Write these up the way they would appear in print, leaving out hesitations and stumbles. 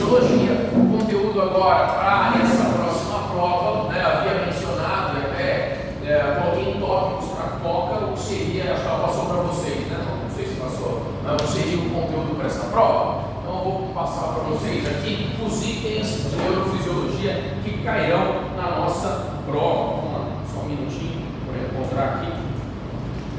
neurofisiologia. O conteúdo agora para essa próxima prova, né, havia mencionado, coloquei em tópicos para COCA, o que seria, acho que ela passou para vocês, né? Não sei se passou, o que seria o conteúdo para essa prova. Então eu vou passar para vocês aqui os itens de neurofisiologia que cairão na nossa prova. Vamos lá, só um minutinho para eu encontrar aqui.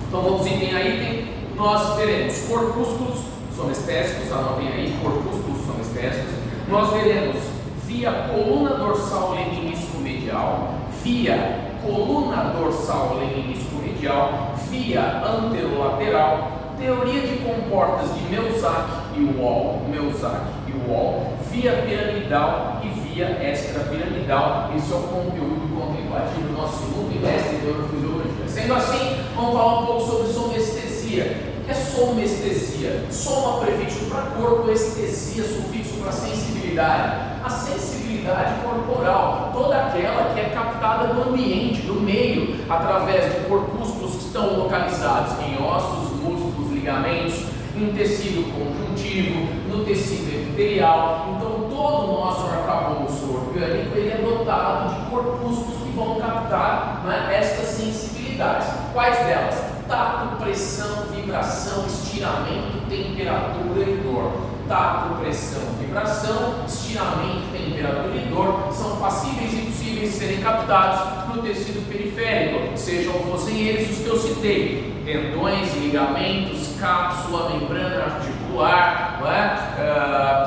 Então vamos item a item. Nós teremos corpúsculos sonestésicos, anotem aí, corpúsculos sonestésicos. Nós veremos via coluna dorsal leninisco-medial, via coluna dorsal leninisco-medial, via anterolateral, teoria de comportas de Melzack e Wall, via piramidal e via extrapiramidal. Esse é o conteúdo contemplativo do nosso segundo trimestre de neurofisiologia. Sendo assim, vamos falar um pouco sobre somestesia. O que é somestesia? Soma prefixo para corpo, estesia sufixo para sensibilidade. A sensibilidade corporal, toda aquela que é captada do ambiente, do meio, através de corpúsculos que estão localizados em ossos, músculos, ligamentos, em tecido conjuntivo, no tecido epitelial. Então todo o nosso arcabouço orgânico ele é dotado de corpúsculos que vão captar, né, estas sensibilidades. Quais delas? Tato, pressão, vibração, estiramento, temperatura e dor. Tato, pressão, vibração, estiramento, temperatura e dor são passíveis e possíveis de serem captados no tecido periférico, sejam fossem eles os que eu citei: tendões, ligamentos, cápsula, membrana articular,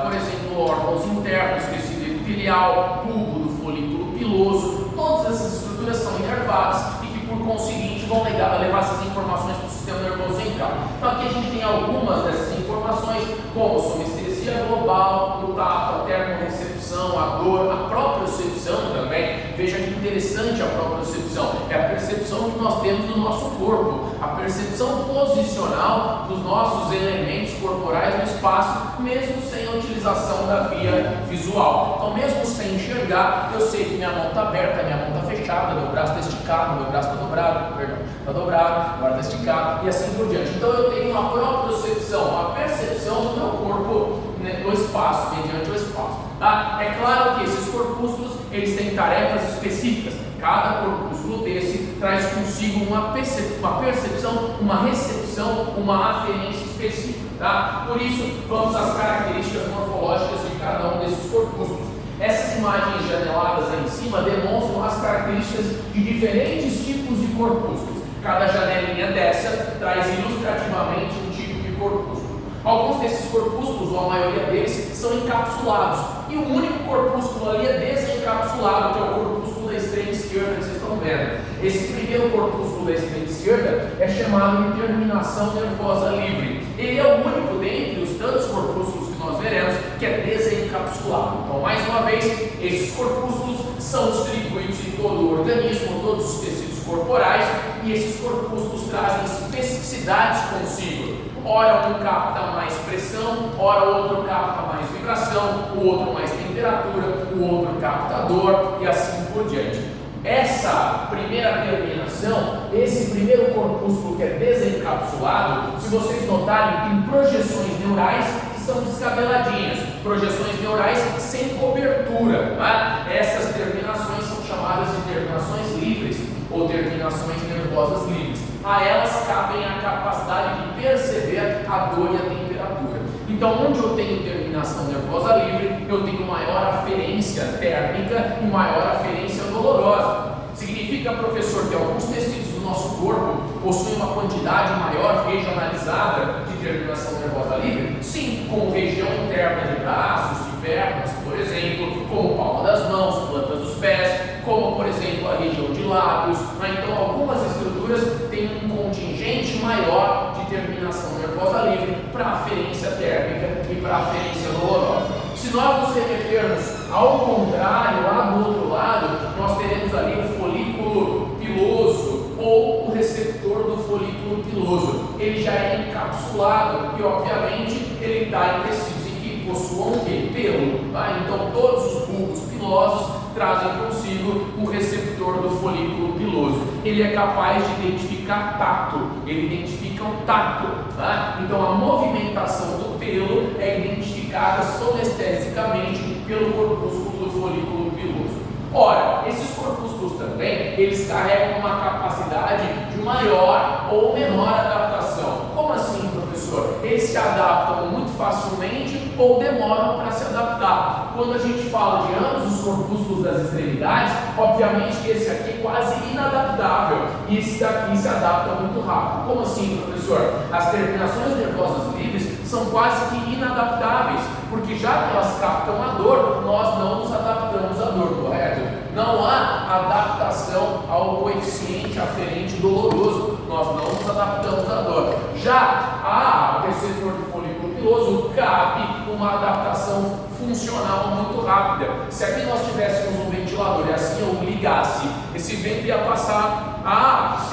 por exemplo, órgãos internos, tecido epitelial, bulbo do folículo piloso. Todas essas estruturas são inervadas e que, por conseguinte, vão levar essas informações para o sistema nervoso central. Então aqui a gente tem algumas dessas informações, como somestesia global, o tato, a termorrecepção, a dor, a propriocepção também. Veja que interessante a propriocepção, é a percepção que nós temos do nosso corpo, a percepção posicional dos nossos elementos corporais no espaço, mesmo sem a utilização da via visual. Então, mesmo sem enxergar, eu sei que minha mão está aberta, minha mão está fechada, meu braço está esticado, meu braço está dobrado, está dobrado, agora está esticado e assim por diante. Então eu tenho uma propriocepção, uma percepção do meu corpo, né, no espaço, mediante o espaço. Tá? É claro que esses corpúsculos eles têm tarefas específicas. Cada corpúsculo desse traz consigo uma percepção, uma recepção, uma aferência específica. Tá? Por isso, vamos às características morfológicas de cada um desses corpúsculos. Essas imagens janeladas aí em cima demonstram as características de diferentes tipos de corpúsculos. Cada janelinha dessa traz ilustrativamente um tipo de corpúsculo. Alguns desses corpúsculos, ou a maioria deles, são encapsulados. E o único corpúsculo ali é desencapsulado, que é o corpúsculo da extrema esquerda que vocês estão vendo. Esse primeiro corpúsculo da extrema esquerda é chamado de terminação nervosa livre. Ele é o único dentre os tantos corpúsculos que nós veremos que é desencapsulado. Então, mais uma vez, esses corpúsculos são distribuídos em todo o organismo, todos os tecidos corporais, e esses corpúsculos trazem especificidades consigo. Ora um capta mais pressão, ora outro capta mais vibração, o outro mais temperatura, o outro capta dor e assim por diante. Essa primeira terminação, esse primeiro corpúsculo que é desencapsulado, se vocês notarem, tem projeções neurais que são descabeladinhas, projeções neurais sem cobertura. Tá? Essas terminações são chamadas de terminações livres ou terminações nervosas livres. A elas cabem a capacidade de perceber a dor e a temperatura. Então, onde eu tenho terminação nervosa livre, eu tenho maior aferência térmica e maior aferência dolorosa. Significa, professor, que alguns tecidos do nosso corpo possuem uma quantidade maior regionalizada de terminação nervosa livre? Sim, como região interna de braços, de pernas, por exemplo, como palma das mãos, plantas dos pés, como, por exemplo, a região de lábios. Então, algumas estruturas têm um contingente maior de terminação nervosa livre para aferência térmica e para aferência dolorosa. Se nós nos remetermos ao contrário, lá do outro lado, nós teremos ali o folículo piloso ou o receptor do folículo piloso. Ele já é encapsulado e, obviamente, ele está em tecidos em que possuam o quê? Pelo. Tá? Então, todos os bulbos pilosos trazem consigo o receptor do folículo piloso. Ele é capaz de identificar tato, ele identifica o tato. Tá? Então, a movimentação do pelo é identificar marcadas sonestesicamente pelo corpúsculo do folículo piloso. Ora, esses corpúsculos também, eles carregam uma capacidade de maior ou menor adaptação. Como assim, professor? Eles se adaptam muito facilmente ou demoram para se adaptar. Quando a gente fala de ambos os corpúsculos das extremidades, obviamente que esse aqui é quase inadaptável e esse daqui se adapta muito rápido. Como assim, professor? As terminações nervosas livres são quase que inadaptáveis, porque já que elas captam a dor, nós não nos adaptamos à dor, correto? Não há adaptação ao coeficiente aferente doloroso, nós não nos adaptamos à dor. Já o receptor do folículo piloso cabe uma adaptação funcional muito rápida. Se aqui nós tivéssemos um ventilador e assim eu ligasse, esse vento ia passar a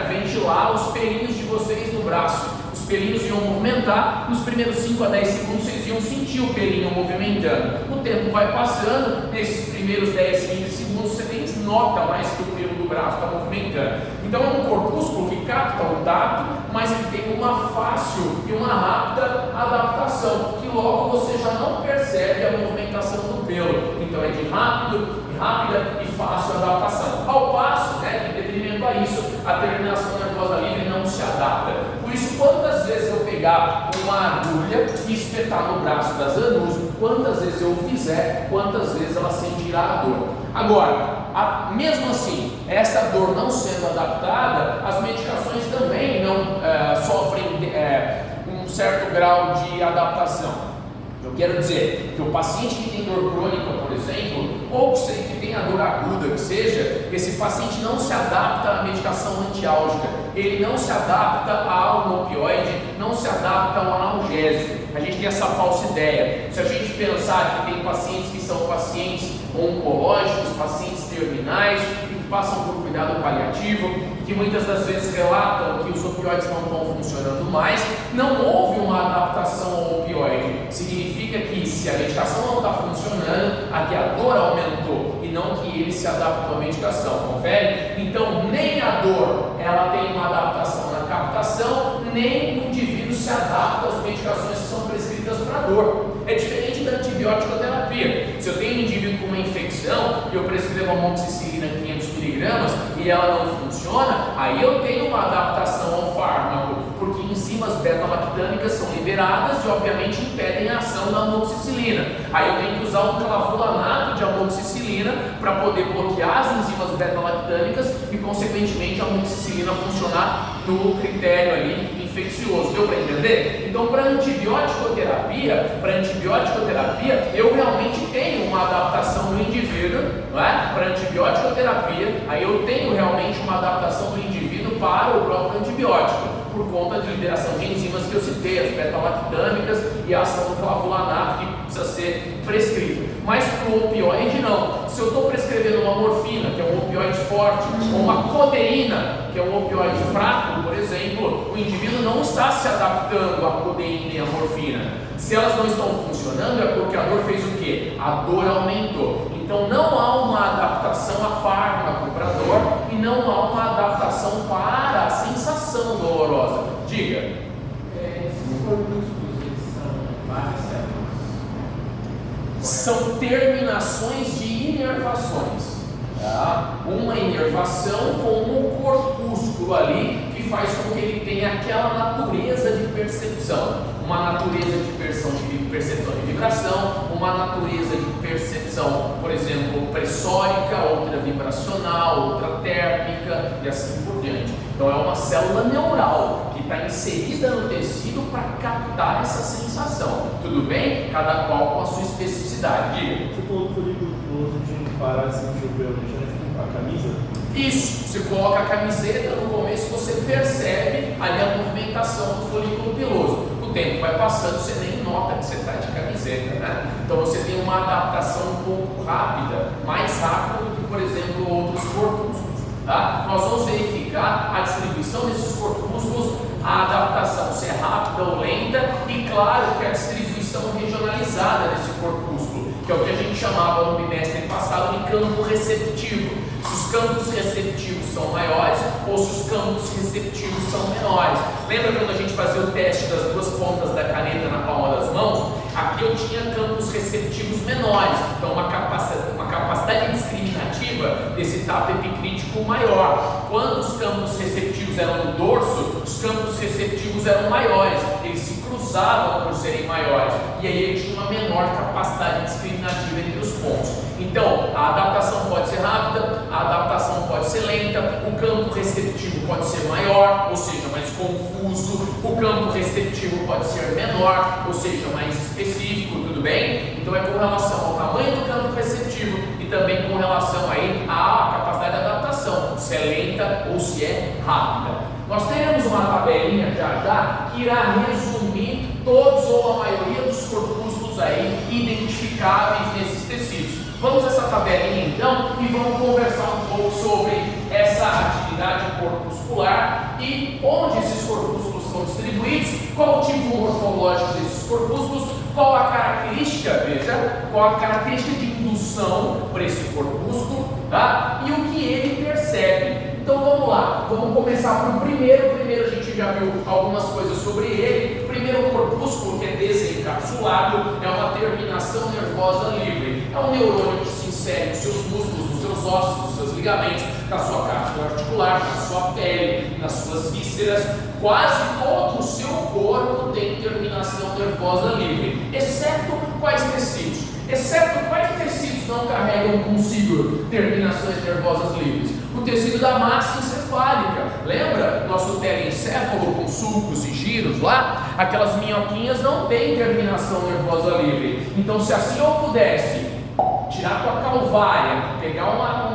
ventilar os pelinhos de vocês no braço. Os pelinhos iam movimentar, nos primeiros 5 a 10 segundos vocês iam sentir o pelinho movimentando. O tempo vai passando, nesses primeiros 10, 15 segundos você nem nota mais que o pelo do braço está movimentando. Então é um corpúsculo que capta o tato, mas que tem uma fácil e uma rápida adaptação, que logo você já não percebe a movimentação do pelo. Então é de rápida e fácil adaptação. Ao passo, que em detrimento a isso, a terminação nervosa livre não se adapta. Por isso, quantas vezes eu pegar uma agulha e espetar no braço da Zanussi, quantas vezes eu fizer, quantas vezes ela sentirá a dor. Agora, mesmo assim, essa dor não sendo adaptada, as medicações também não sofrem um certo grau de adaptação. Eu quero dizer que o paciente que tem dor crônica, por exemplo, ou que tem a dor aguda, que seja, esse paciente não se adapta à medicação antiálgica, ele não se adapta ao opioide, não se adapta ao analgésico. A gente tem essa falsa ideia. Se a gente pensar que tem pacientes que são pacientes oncológicos, pacientes terminais, que passam por cuidado paliativo, que muitas das vezes relatam que os opioides não estão funcionando mais, não houve uma adaptação ao opioide. Significa que se a medicação não está funcionando, aqui a dor aumentou e não que ele se adaptou à medicação, confere? Então nem a dor ela tem uma adaptação na captação, nem o indivíduo se adapta às medicações que são prescritas para dor. É diferente da antibiótico terapia. Se eu tenho um indivíduo com uma infecção e eu prescrevo amoxicilina 500mg e ela não funciona, aí eu tenho uma adaptação ao fármaco, porque enzimas beta-lactâmicas são liberadas e obviamente impedem a ação da amoxicilina. Aí eu tenho que usar um clavulanato de amoxicilina para poder bloquear as enzimas beta-lactâmicas e consequentemente a amoxicilina funcionar no critério ali infeccioso. Deu para entender? Então para antibiótico terapia, eu realmente tenho uma adaptação do indivíduo, não é? Para antibiótico terapia, aí eu tenho realmente uma adaptação do indivíduo para o próprio antibiótico, por conta de liberação de enzimas que eu citei, as beta-lactâmicas e a ação do clavulanato que precisa ser prescrito. Mas para o opioide não. Se eu estou prescrevendo uma morfina, que é um opioide forte, ou uma codeína, que é um opioide fraco, por exemplo, o indivíduo não está se adaptando à codeína e à morfina. Se elas não estão funcionando, é porque a dor fez o quê? A dor aumentou. Então não há uma adaptação a fármaco para dor e não há uma adaptação para a sensação dolorosa. Diga. Esses corpúsculos, eles são várias células? São terminações de inervações. Tá? Uma inervação com um corpúsculo ali que faz com que ele tenha aquela natureza de percepção. Uma natureza de percepção de vibração, uma natureza de percepção, por exemplo, pressórica, outra vibracional, outra térmica e assim por diante. Então é uma célula neural que está inserida no tecido para captar essa sensação. Tudo bem? Cada qual com a sua especificidade. Diga. Você falou do folículo piloso de parar de sentir o pelo, deixando a camisa? Isso, você coloca a camiseta no começo, você percebe ali a movimentação do folículo piloso. O tempo vai passando, você nem nota que você está de camiseta, né? Então você tem uma adaptação um pouco rápida, mais rápida do que, por exemplo, outros corpúsculos. Tá? Nós vamos verificar a distribuição desses corpúsculos, a adaptação se é rápida ou lenta e, claro, que a distribuição regionalizada desse corpúsculo, que é o que a gente chamava no bimestre passado de campo receptivo. Se os campos receptivos são maiores ou se os campos receptivos são menores. Lembra quando a gente fazia o teste das duas pontas da caneta na palma das mãos? Aqui eu tinha campos receptivos menores, então uma capacidade discriminativa desse tato epicrítico maior. Quando os campos receptivos eram no dorso, os campos receptivos eram maiores, eles se cruzavam por serem maiores, e aí ele tinha uma menor capacidade discriminativa entre os pontos. Então, a adaptação pode ser rápida, a adaptação pode ser lenta, o campo receptivo pode ser maior, ou seja, mais confuso, o campo receptivo pode ser menor, ou seja, mais específico, tudo bem? Então é com relação ao tamanho do campo receptivo e também com relação aí à capacidade de adaptação, se é lenta ou se é rápida. Nós teremos uma tabelinha já que irá resumir todos ou a maioria dos corpúsculos aí identificáveis nesses tecidos. Vamos a essa tabelinha então e vamos conversar um pouco sobre essa atividade corpuscular e onde esses corpúsculos são distribuídos, qual o tipo morfológico desses corpúsculos, qual a característica, veja, qual a característica de indução para esse corpúsculo, tá? E o que ele percebe. Então vamos lá, vamos começar por primeiro. Primeiro a gente já viu algumas coisas sobre ele. O primeiro corpúsculo, que é desencapsulado, é uma terminação nervosa livre. É um neurônio que se insere nos seus músculos, nos seus ossos, nos seus ligamentos, na sua cápsula articular, na sua pele, nas suas vísceras. Quase todo o seu corpo tem terminação nervosa livre, exceto quais tecidos? Exceto quais tecidos não carregam consigo terminações nervosas livres? O tecido da massa encefálica, lembra? Nosso telencéfalo com sulcos e giros lá, aquelas minhoquinhas não têm terminação nervosa livre. Então, se assim eu pudesse tirar tua calvária, pegar um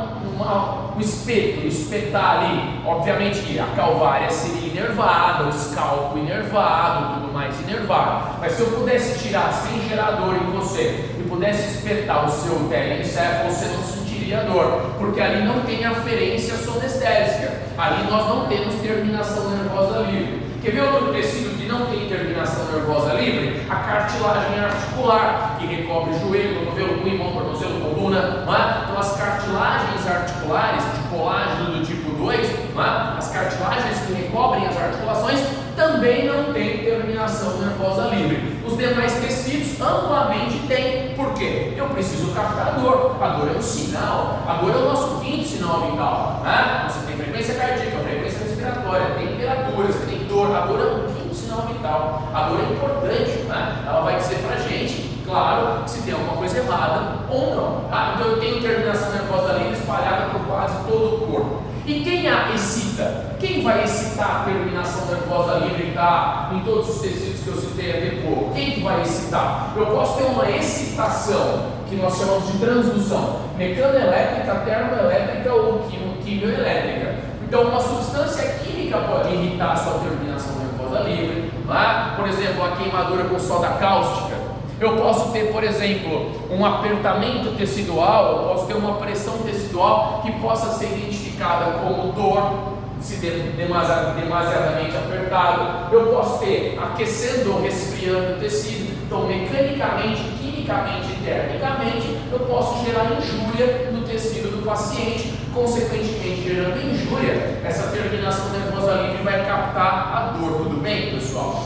espeto, espetar ali, obviamente que a calvária seria inervada, o escalpo inervado, tudo mais inervado. Mas se eu pudesse tirar sem gerar dor em você e pudesse espetar o seu telencéfalo, você não sentiria dor, porque ali não tem aferência sonestésica, ali nós não temos terminação nervosa livre. Quer ver outro tecido que não tem terminação nervosa livre? A cartilagem articular, que recobre o joelho, cotovelo, pulmão, tornozelo, coluna. Não é? Então as cartilagens articulares de colágeno do tipo 2, não é? As cartilagens que recobrem as articulações, também não têm terminação nervosa livre. Os demais tecidos amplamente têm. Por quê? Eu preciso captar a dor. A dor é um sinal. A dor é o nosso quinto sinal vital. Né? Você tem frequência cardíaca, frequência respiratória, temperatura, você tem dor. A dor é um quinto sinal vital. A dor é importante. Né? Ela vai dizer pra gente, claro, se tem alguma coisa errada ou não. Tá? Então eu tenho terminação nervosa livre espalhada por quase todo o corpo. E quem a excita? Quem vai excitar a terminação nervosa livre que está em todos os tecidos que eu citei há pouco? Quem que vai excitar? Eu posso ter uma excitação, que nós chamamos de transdução, mecanoelétrica, termoelétrica ou quimioelétrica. Então uma substância química pode irritar a sua terminação nervosa livre. Tá? Por exemplo, a queimadura com soda cáustica. Eu posso ter, por exemplo, um apertamento tecidual, eu posso ter uma pressão tecidual que possa ser identificada como dor, se demasiadamente apertado. Eu posso ter aquecendo ou resfriando o tecido. Então, mecanicamente, quimicamente e termicamente, eu posso gerar injúria no tecido do paciente, consequentemente gerando injúria, essa terminação nervosa livre vai captar a dor, tudo bem, pessoal?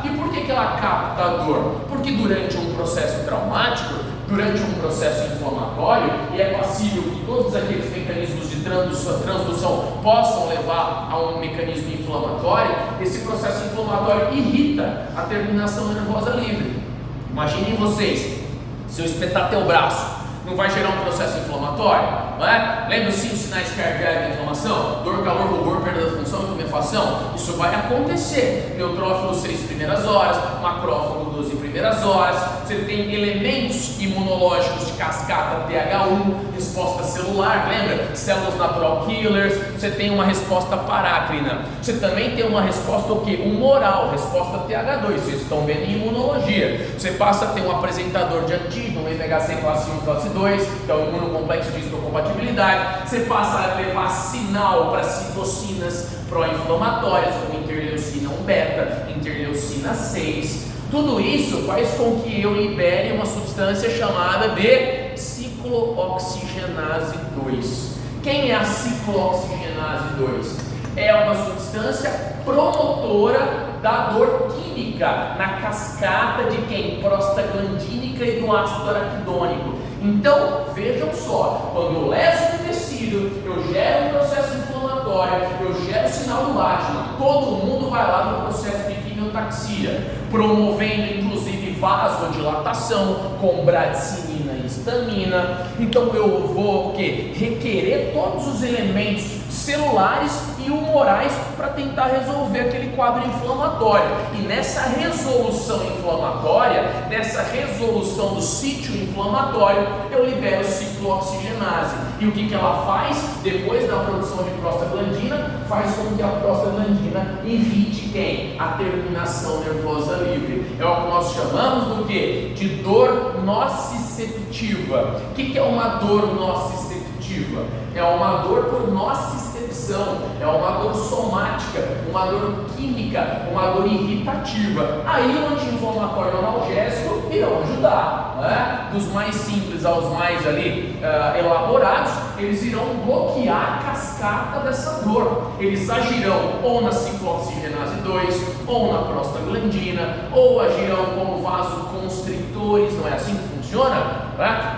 E por que ela capta a dor? Porque durante um processo traumático, durante um processo inflamatório, e é passível que todos aqueles mecanismos de transdução possam levar a um mecanismo inflamatório, esse processo inflamatório irrita a terminação nervosa livre. Imaginem vocês, se eu espetar teu braço, não vai gerar um processo inflamatório, não é? Lembra os 5 sinais cardeais da inflamação? Dor, calor, rubor, perda da função e tumefação? Isso vai acontecer. Neutrófilo 6 primeiras horas, macrófago 12 primeiras horas. Você tem elementos imunológicos de cascata TH1, resposta celular, lembra? Células natural killers. Você tem uma resposta parácrina. Você também tem uma resposta o quê? Humoral, resposta TH2. Vocês estão vendo em imunologia. Você passa a ter um apresentador de antígeno, MHC classe 1, classe 2, que é o imunocomplexo de histocompatibilidade. Você passa a levar sinal para citocinas pró-inflamatórias, como interleucina 1 beta, interleucina 6. Tudo isso faz com que eu libere uma substância chamada de ciclooxigenase 2. Quem é a ciclooxigenase 2? É uma substância promotora da dor química na cascata de quem? Prostaglandina cíclica e do ácido araquidônico. Então, vejam só, quando eu leso um tecido, eu gero um processo inflamatório, eu gero sinal do Lachman, todo mundo vai lá no processo de quimiotaxia, promovendo inclusive vasodilatação com bradicinina e histamina. Então eu vou o quê? Requerer todos os elementos celulares e humorais para tentar resolver aquele quadro inflamatório. E nessa resolução inflamatória, nessa resolução do sítio inflamatório, eu libero ciclooxigenase. E o que ela faz? Depois da produção de prostaglandina, faz com que a prostaglandina irrite quem? A terminação nervosa livre. É o que nós chamamos do quê? De dor nociceptiva. O que é uma dor nociceptiva? É uma dor por nocicepção, é uma dor somática, uma dor química, uma dor irritativa. Aí o anti-inflamatório analgésico irão ajudar, né? Dos mais simples aos mais ali elaborados, eles irão bloquear a cascata dessa dor. Eles agirão ou na ciclooxigenase 2, ou na prostaglandina, ou agirão como vasoconstritores, não é assim que funciona?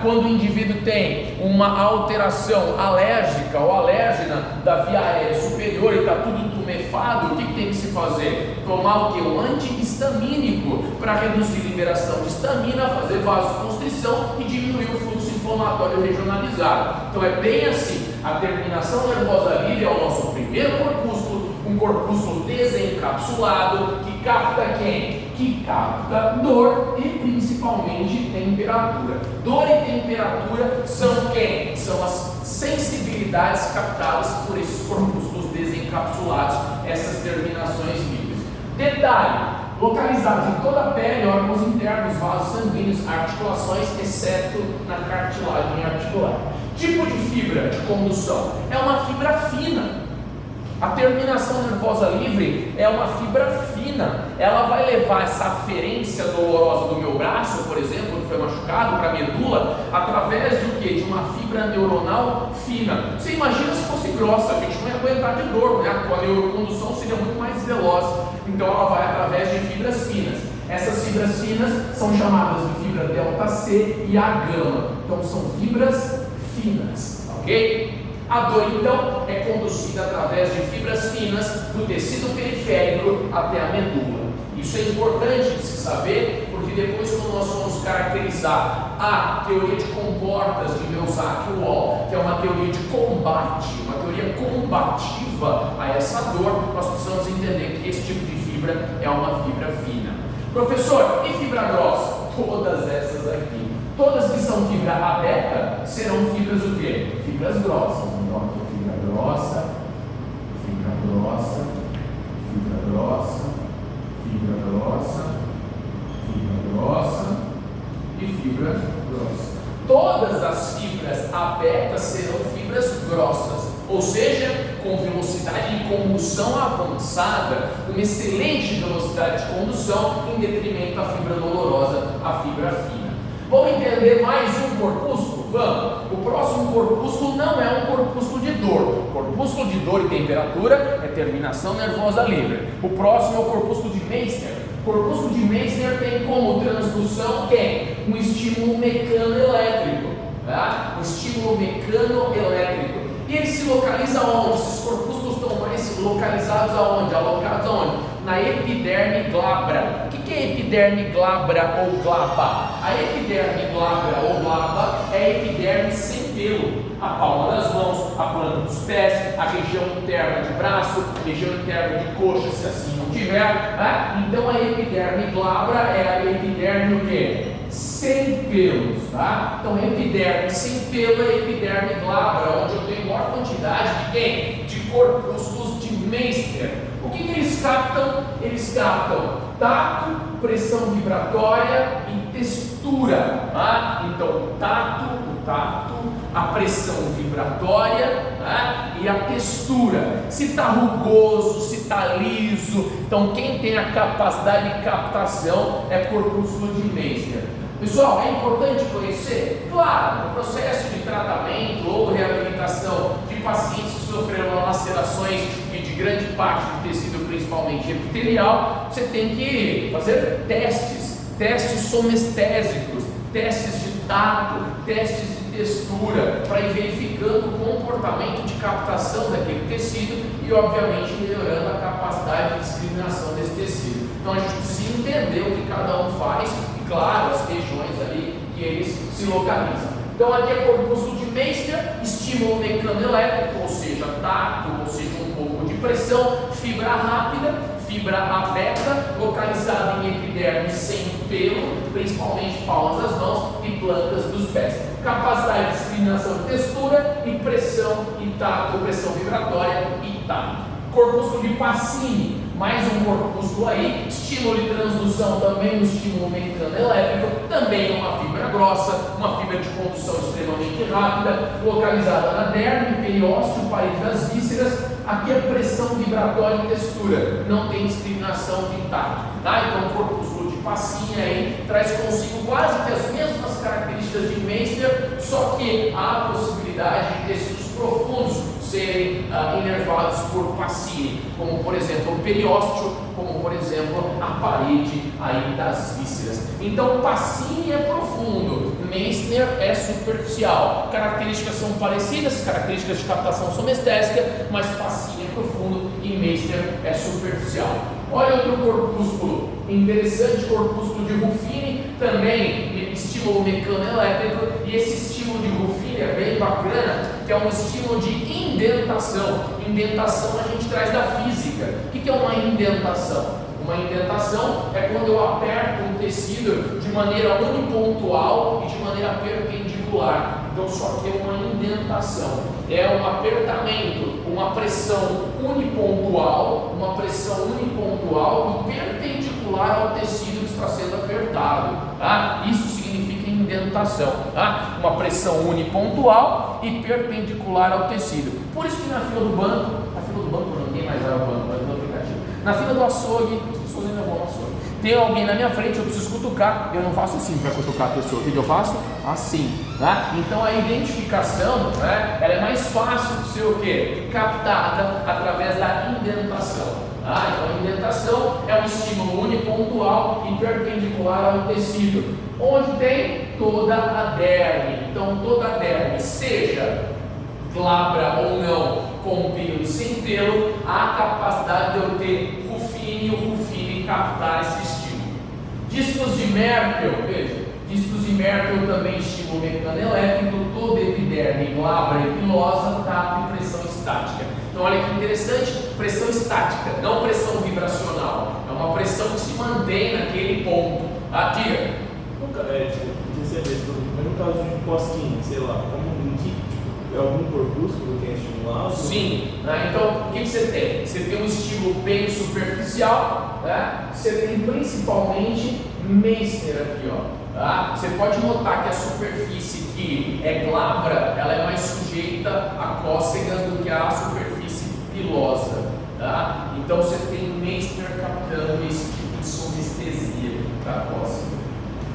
Quando o indivíduo tem uma alteração alérgica ou alérgena da via aérea superior e está tudo tumefado, o que tem que se fazer? Tomar o que? Um antihistamínico para reduzir a liberação de histamina, fazer vasoconstrição e diminuir o fluxo inflamatório regionalizado. Então é bem assim, a terminação nervosa livre é o nosso primeiro corpúsculo, um corpúsculo desencapsulado que capta quem? Que capta dor e principalmente temperatura. Dor e temperatura são quem? São as sensibilidades captadas por esses corpúsculos desencapsulados, essas terminações livres. Detalhe, localizados em toda a pele, órgãos internos, vasos sanguíneos, articulações, exceto na cartilagem articular. Tipo de fibra de condução? É uma fibra fina. A terminação nervosa livre é uma fibra fina, ela vai levar essa aferência dolorosa do meu braço, por exemplo, quando foi machucado, para a medula, através de o quê? De uma fibra neuronal fina. Você imagina se fosse grossa, a gente não ia aguentar de dor, né? A neurocondução seria muito mais veloz, então ela vai através de fibras finas. Essas fibras finas são chamadas de fibra delta C e A gama, então são fibras finas, ok? A dor, então, é conduzida através de fibras finas do tecido periférico até a medula. Isso é importante de se saber, porque depois, quando nós vamos caracterizar a teoria de comportas de Melzack-Wall, que é uma teoria de combate, uma teoria combativa a essa dor, nós precisamos entender que esse tipo de fibra é uma fibra fina. Professor, e fibra grossa? Todas essas aqui. Todas que são fibra aberta serão fibras o quê? Fibras grossas. Então, fibra grossa, fibra grossa, fibra grossa, fibra grossa, fibra grossa e fibra grossa. Todas as fibras abertas serão fibras grossas, ou seja, com velocidade de condução avançada, uma excelente velocidade de condução em detrimento da fibra dolorosa, a fibra fina. Vamos entender mais um corpúsculo? Vamos! O próximo corpúsculo não é um corpúsculo de dor. Corpúsculo de dor e temperatura é terminação nervosa livre. O próximo é o corpúsculo de Meissner. O corpúsculo de Meissner tem como transdução quem? Um estímulo mecanoelétrico. Tá? Um estímulo mecanoelétrico. E ele se localiza onde? Esses corpúsculos estão mais localizados aonde? Alocados aonde? Na epiderme glabra. O que é epiderme glabra ou glaba? A epiderme glabra ou glaba é a epiderme sem pelo. A palma das mãos, a planta dos pés, a região interna de braço, região interna de coxa, se assim não tiver. Tá? Então a epiderme glabra é a epiderme o quê? Sem pelos, tá? Então epiderme sem pelo é epiderme glabra, onde eu tenho maior quantidade de quem? De corpúsculos de Meissner. O que eles captam? Eles captam tato, pressão vibratória e textura, tá? Então o tato, a pressão vibratória, tá? E a textura. Se está rugoso, se está liso. Então quem tem a capacidade de captação é corpúsculo de Meissner. Pessoal, é importante conhecer? Claro, no processo de tratamento ou reabilitação de pacientes que sofreram lacerações e de grande parte do tecido, principalmente epitelial, você tem que fazer testes somestésicos, testes de tato, testes de textura, para ir verificando o comportamento de captação daquele tecido e, obviamente, melhorando a capacidade de discriminação desse tecido. Então a gente precisa entender o que cada um faz e, claro, as regiões ali que eles se localizam. Então aqui é corpúsculo de Meister, estímulo mecanoelétrico, ou seja, tato, ou seja, um pouco de pressão, fibra rápida, fibra aberta, localizada em epiderme sem pelo, principalmente palmas das mãos e plantas dos pés. Capacidade de discriminação de textura e pressão e tato, pressão vibratória e tato. Corpúsculo de Pacini, mais um corpúsculo aí, estímulo de transdução também no estímulo mecanoelétrico, também uma fibra grossa, uma fibra de condução extremamente rápida, localizada na derme, periósteo, parede das vísceras. Aqui é pressão vibratória e textura, não tem discriminação de tato, tá? Então o corpúsculo de Pacini aí traz consigo quase que as mesmas características de Meister, só que há a possibilidade de tecidos profundos serem inervados por Pacini, como por exemplo o periósteo, como por exemplo a parede aí das vísceras. Então Pacini é profundo, Meissner é superficial. Características são parecidas, características de captação são estésicas, mas Pacini é profundo e Meissner é superficial. Olha outro corpúsculo interessante, corpúsculo de Ruffini, também estímulo mecanoelétrico, e esse estímulo de Ruffini é bem bacana, que é um estímulo de indentação. Indentação a gente traz da física. O que é uma indentação? Uma indentação é quando eu aperto um tecido de maneira unipontual e de maneira perpendicular. Então só que é uma indentação, é um apertamento, uma pressão unipontual e perpendicular ao tecido que está sendo apertado, tá? Isso significa indentação, tá? Uma pressão unipontual e perpendicular ao tecido. Por isso que na fila do banco ninguém mais vai ao banco, vai no aplicativo. Na fila do açougue, as pessoas ainda vão ao açougue. Tem alguém na minha frente, eu preciso cutucar, eu não faço assim para cutucar a pessoa, o que eu faço? Assim, tá? Então a identificação, né, ela é mais fácil de ser o quê? Captada através da indentação. Tá? Então a indentação é um estímulo unipontual e perpendicular ao tecido, onde tem toda a derme. Então toda a derme, seja glabra ou não, com pelo e sem pelo, há a capacidade de eu ter Ruffini e o Ruffini captar esse estímulo. Discos de Merkel, veja, discos de Merkel também estímulo mecanoelétrico, toda epiderme glabra e pilosa, tato e pressão estática. Então olha que interessante, pressão estática, não pressão vibracional, é uma pressão que se mantém naquele ponto. Tá? Diga. Mas no caso de Posquinha, sei lá, algum corpúsculo que é estimulado? Sim, né? Então o que você tem? Você tem um estímulo bem superficial, né? Você tem principalmente Meissner aqui, ó. Tá? Você pode notar que a superfície que é glabra, ela é mais sujeita a cócegas do que a superfície pilosa. Tá? Então você tem Meissner captando esse tipo de somestesia da cócega.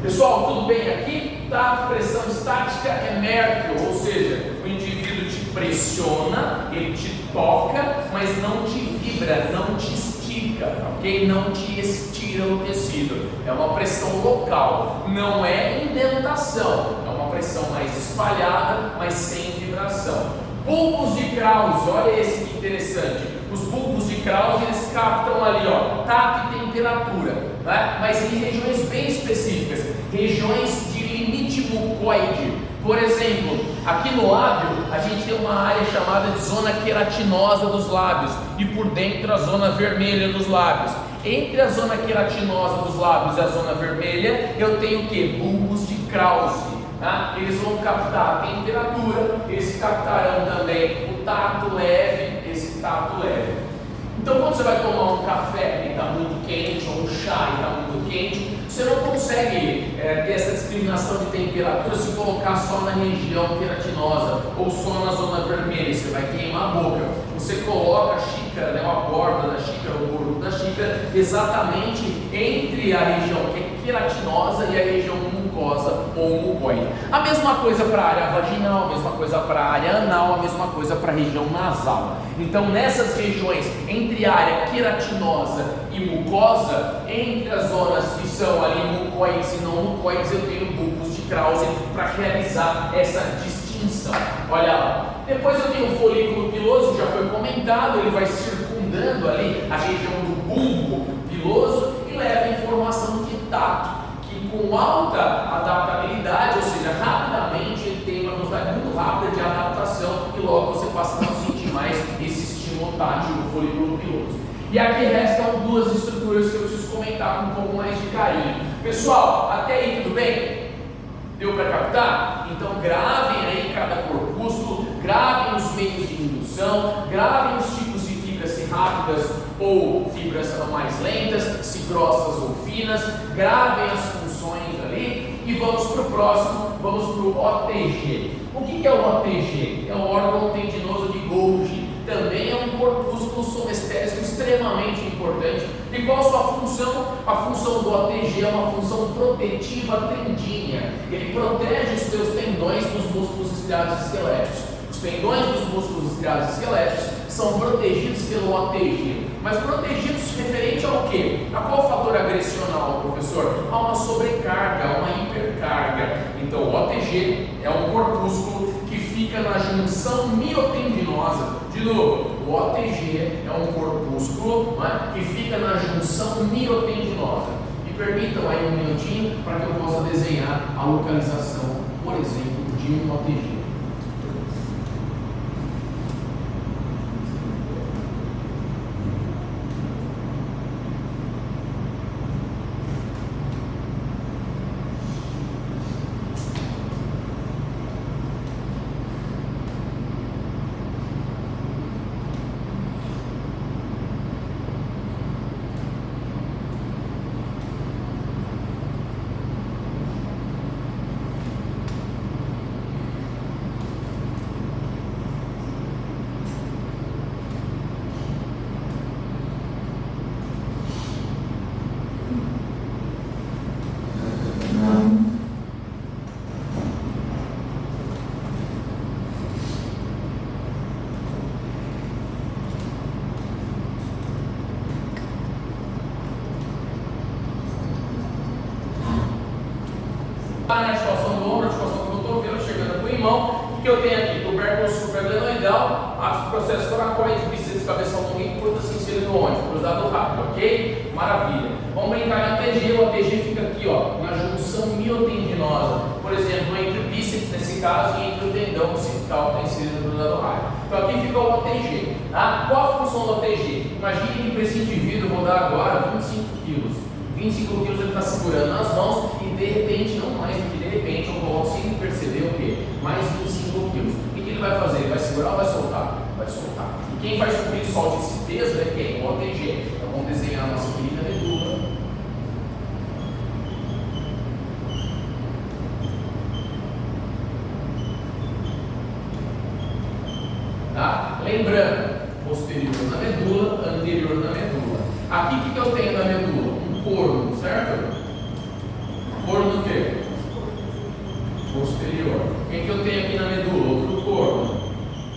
Pessoal, tudo bem aqui? Tá? Pressão estática é Merkel, ou seja, o indivíduo te pressiona, ele te toca, mas não te vibra, não te estica, ok? Não te estira o tecido. É uma pressão local, não é indentação, é uma pressão mais espalhada, mas sem vibração. Bulbos de Krause, olha esse que interessante. Os bulbos de Krause, eles captam ali, ó, tato e temperatura, né? Mas em regiões bem específicas, regiões de limite mucoide. Por exemplo, aqui no lábio, a gente tem uma área chamada de zona queratinosa dos lábios e por dentro a zona vermelha dos lábios. Entre a zona queratinosa dos lábios e a zona vermelha, eu tenho o que? Bulbos de Krause. Tá? Eles vão captar a temperatura, eles captarão também o tato leve, esse tato leve. Então quando você vai tomar um café e está muito quente, ou um chá e está muito quente, você não consegue ter essa discriminação de temperatura se colocar só na região queratinosa ou só na zona vermelha, você vai queimar a boca. Você coloca a xícara, né, a borda da xícara, o bordo da xícara, exatamente entre a região queratinosa e a região mucosa ou mucoide. A mesma coisa para a área vaginal, a mesma coisa para a área anal, a mesma coisa para a região nasal. Então nessas regiões, entre a área queratinosa e mucosa, entre as zonas que são ali mucoides e não mucoides, eu tenho bulbos de Krause para realizar essa distinção. Olha lá. Depois eu tenho o folículo piloso, já foi comentado, ele vai circundando ali a região do bulbo piloso e leva informação de tato, que com alta adaptabilidade, ou seja, rapidamente ele tem uma velocidade muito rápida de adaptação e logo você passa a não sentir mais esse estímulo tátil do folículo piloso. E aqui restam duas estruturas que eu preciso comentar com um pouco mais de carinho. Pessoal, até aí tudo bem? Deu para captar? Então gravem aí cada corpúsculo, gravem os meios de indução, gravem os tipos de fibras, se rápidas ou fibras mais lentas, se grossas ou finas, gravem as funções ali e vamos para o próximo, vamos para o OTG. O que é o OTG? É o órgão tendinoso de Golgi. Também é um corpúsculo somestésico extremamente importante. E qual a sua função? A função do OTG é uma função protetiva tendínea. Ele protege os seus tendões dos músculos estriados esqueléticos. Os tendões dos músculos estriados esqueléticos são protegidos pelo OTG. Mas protegidos referente ao quê? A qual fator agressional, professor? A uma sobrecarga, a uma hipercarga. Então o OTG é um corpúsculo que fica na junção miotendinosa. De novo, o OTG é um corpúsculo, não é? Que fica na junção miotendinosa. Me permitam aí um minutinho para que eu possa desenhar a localização, por exemplo, de um OTG. Na articulação do ombro, articulação do cotovelo, chegando ao pulmão. O que eu tenho aqui? Tubérculo supraglenoidal, os processos toracoides, bíceps, cabeça longa e curta, se inserindo onde? Cruzado rápido, ok? Maravilha. Vamos brincar na ATG. O ATG fica aqui, ó, na junção miotendinosa. Por exemplo, entre o bíceps, nesse caso, e entre o tendão occipital que está inserido no cruzado rápido. Então aqui fica o ATG. Tá? Qual a função do ATG? Imagine que para esse indivíduo eu vou dar agora 25 quilos. 25 quilos ele está segurando nas mãos e de repente, não mais do que de repente, eu coloco sem perceber o quê? Mais 25 quilos. O que ele vai fazer? Ele vai segurar ou vai soltar? Vai soltar. E quem faz com que ele solte esse peso é quem? O OTG. Então vamos desenhar a nossa querida medula. Tá? Lembrando, posterior na medula, anterior na medula. Aqui o que eu tenho na medula? Corno, certo? Corno do quê? Posterior. O que eu tenho aqui na medula? Outro corno.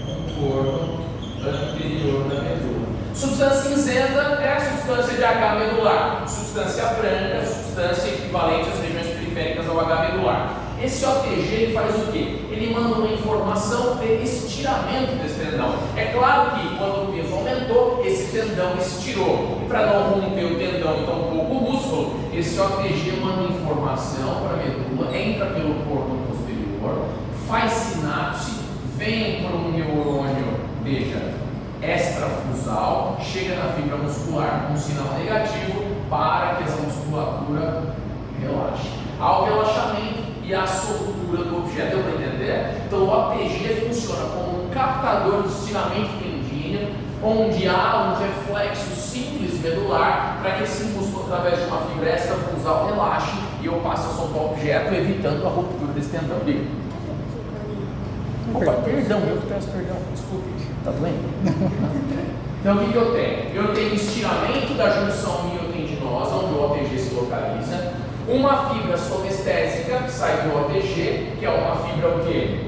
Um corno anterior da medula. Substância cinzenta é a substância de H medular. Substância branca, substância equivalente às regiões periféricas ao H medular. Esse OTG ele faz o quê? Ele manda uma informação de estiramento desse tendão. É claro que quando o peso aumentou, esse tendão estirou. E para não romper o tendão e tão pouco músculo, esse OTG manda informação para a medula, entra pelo corpo posterior, faz sinapse, vem para um neurônio, veja, extrafusal, chega na fibra muscular com um sinal negativo para que essa musculatura relaxe. Ao relaxamento e a soltura do objeto, deu para entender? Então o OTG funciona como um captador de estiramento tendíneo, onde há um reflexo simples medular para que esse músculo, através de uma fibra extrafusal, relaxe e eu passe a soltar o objeto, evitando a ruptura desse tendão. Diga. Opa, perdão, eu que peço perdão, desculpe, tá doendo? Então o que eu tenho? Eu tenho estiramento da junção miotendinosa, onde o OTG se localiza. Uma fibra somestésica que sai do OTG, que é uma fibra o quê?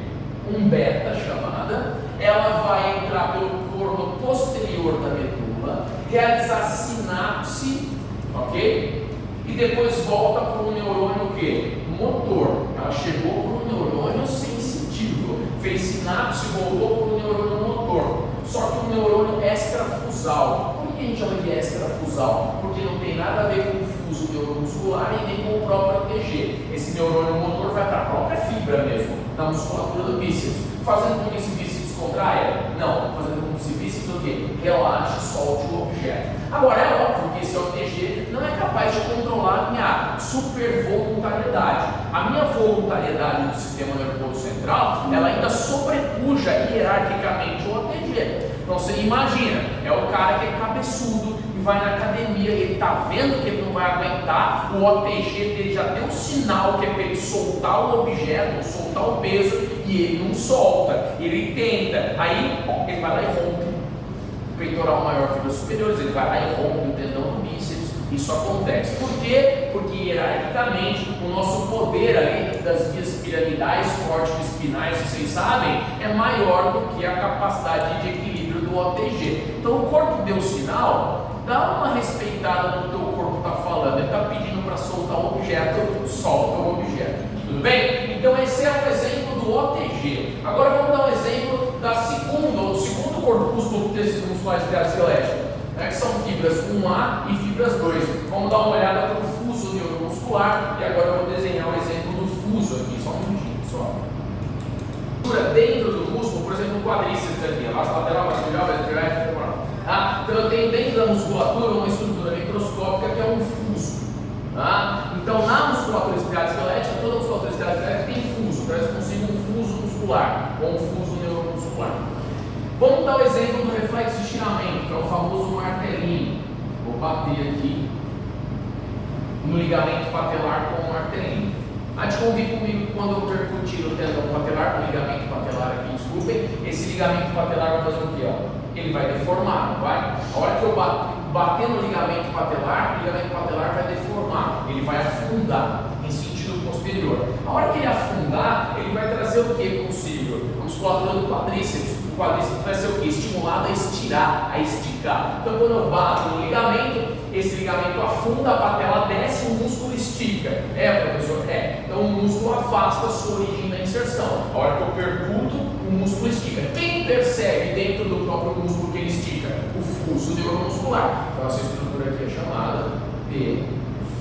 Um beta chamada. Ela vai entrar pelo corno posterior da medula, realizar sinapse, ok? E depois volta para um neurônio o quê? Motor. Ela chegou para o neurônio sensitivo, fez sinapse, voltou para o neurônio motor. Só que o neurônio extrafusal. Por que a gente chama de extrafusal? Porque não tem nada a ver com o fuso neuromuscular e nem com o próprio ATG. Esse neurônio motor vai para a própria fibra mesmo, na musculatura do bíceps, fazendo com que esse bíceps contraia? Não, fazendo com que esse bíceps o quê? Relaxe, solte o objeto. Agora é óbvio que esse OTG não é capaz de controlar a minha supervoluntariedade. A minha voluntariedade do sistema nervoso central, ela ainda sobrepuja hierarquicamente o OTG. Então você imagina, é o cara que é cabeçudo e vai na academia, ele está vendo que ele não vai aguentar, o OTG dele já deu sinal que é para ele soltar o objeto, soltar o peso, e ele não solta, ele tenta, aí ele vai lá e rompe o peitoral maior, fibras superiores, ele vai lá e rompe o tendão do bíceps. Isso acontece. Por quê? Porque hierarquicamente o nosso poder ali das vias piramidais, córtico-espinais, vocês sabem, é maior do que a capacidade de equilíbrio do OTG. Então o corpo deu sinal, dá uma respeitada no que o teu corpo está falando. Ele está pedindo para soltar o objeto, solta o objeto. Tudo bem? Então esse é o exemplo do OTG. Agora vamos dar um exemplo do segundo corpúsculo do tecido muscular esquelético, né, que são fibras 1A e fibras 2. Vamos dar uma olhada para o fuso neuromuscular e agora eu vou desenhar o exemplo do fuso aqui, só um minutinho, pessoal. Dentro do músculo, por exemplo, o quadríceps aqui, a lateral, vertebral, femoral. Tá? Então eu tenho dentro da musculatura uma estrutura microscópica que é um fuso. Tá? Então na musculatura esquelética, toda musculatura esquelética tem fuso, traz consigo um fuso muscular ou um fuso neuromuscular. Vamos dar o exemplo do reflexo de estiramento, que é o famoso martelinho. Vou bater aqui no ligamento patelar com o martelinho. Mas convide comigo quando eu percutir o tendão patelar, o ligamento patelar aqui, desculpem, esse ligamento patelar vai fazer o quê? Ele vai deformar, não vai? A hora que eu bater no ligamento patelar, o ligamento patelar vai deformar, ele vai afundar em sentido posterior. A hora que ele afundar, ele vai trazer o que consigo? A musculatura do quadríceps. O quadríceps vai ser o que? Estimulado a estirar, a esticar. Então quando eu bato no ligamento, esse ligamento afunda, a patela desce, o músculo estica. É, professor? É. Então o músculo afasta a sua origem da inserção. A hora que eu percuto, o músculo estica. Quem percebe dentro do próprio músculo que ele estica? O fuso neuromuscular. Então essa estrutura aqui é chamada de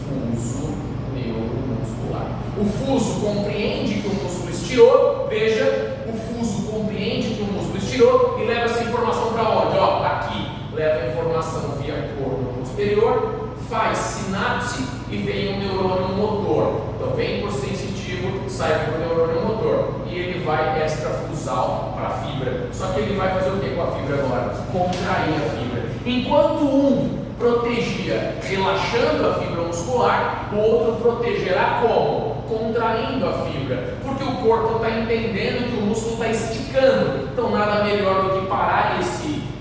fuso neuromuscular. O fuso compreende que o músculo estirou, veja, o fuso compreende que o músculo estirou e leva essa informação para onde? Ó, aqui, leva a informação via corpo posterior, faz sinapse e vem o neurônio motor. Então vem por sensitivo, sai por neurônio motor e ele vai extrafusal para a fibra. Só que ele vai fazer o que com a fibra agora? Contrair a fibra. Enquanto um protegia relaxando a fibra muscular, o outro protegerá como? Contraindo a fibra, porque o corpo está entendendo que o músculo está esticando. Então nada melhor do que parar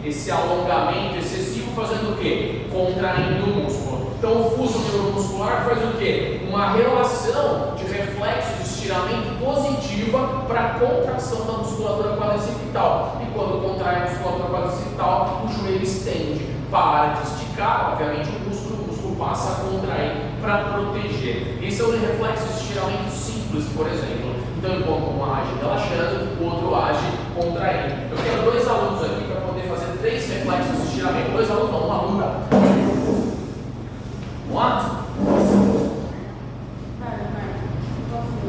esse alongamento excessivo fazendo o quê? Contraindo o músculo. Então o fuso neuromuscular faz o quê? Uma relação de reflexo de estiramento positiva para a contração da musculatura quadricipital. E quando contrai a musculatura quadricipital, o joelho estende, para de esticar, obviamente o músculo passa a contrair para proteger. Esse é o reflexo de estiramento simples, por exemplo. Então, enquanto um age relaxando, o outro age contraindo. Eu quero dois alunos aqui para poder fazer 3 reflexos de estiramento. 2 alunos não, uma aluna. Vamos lá?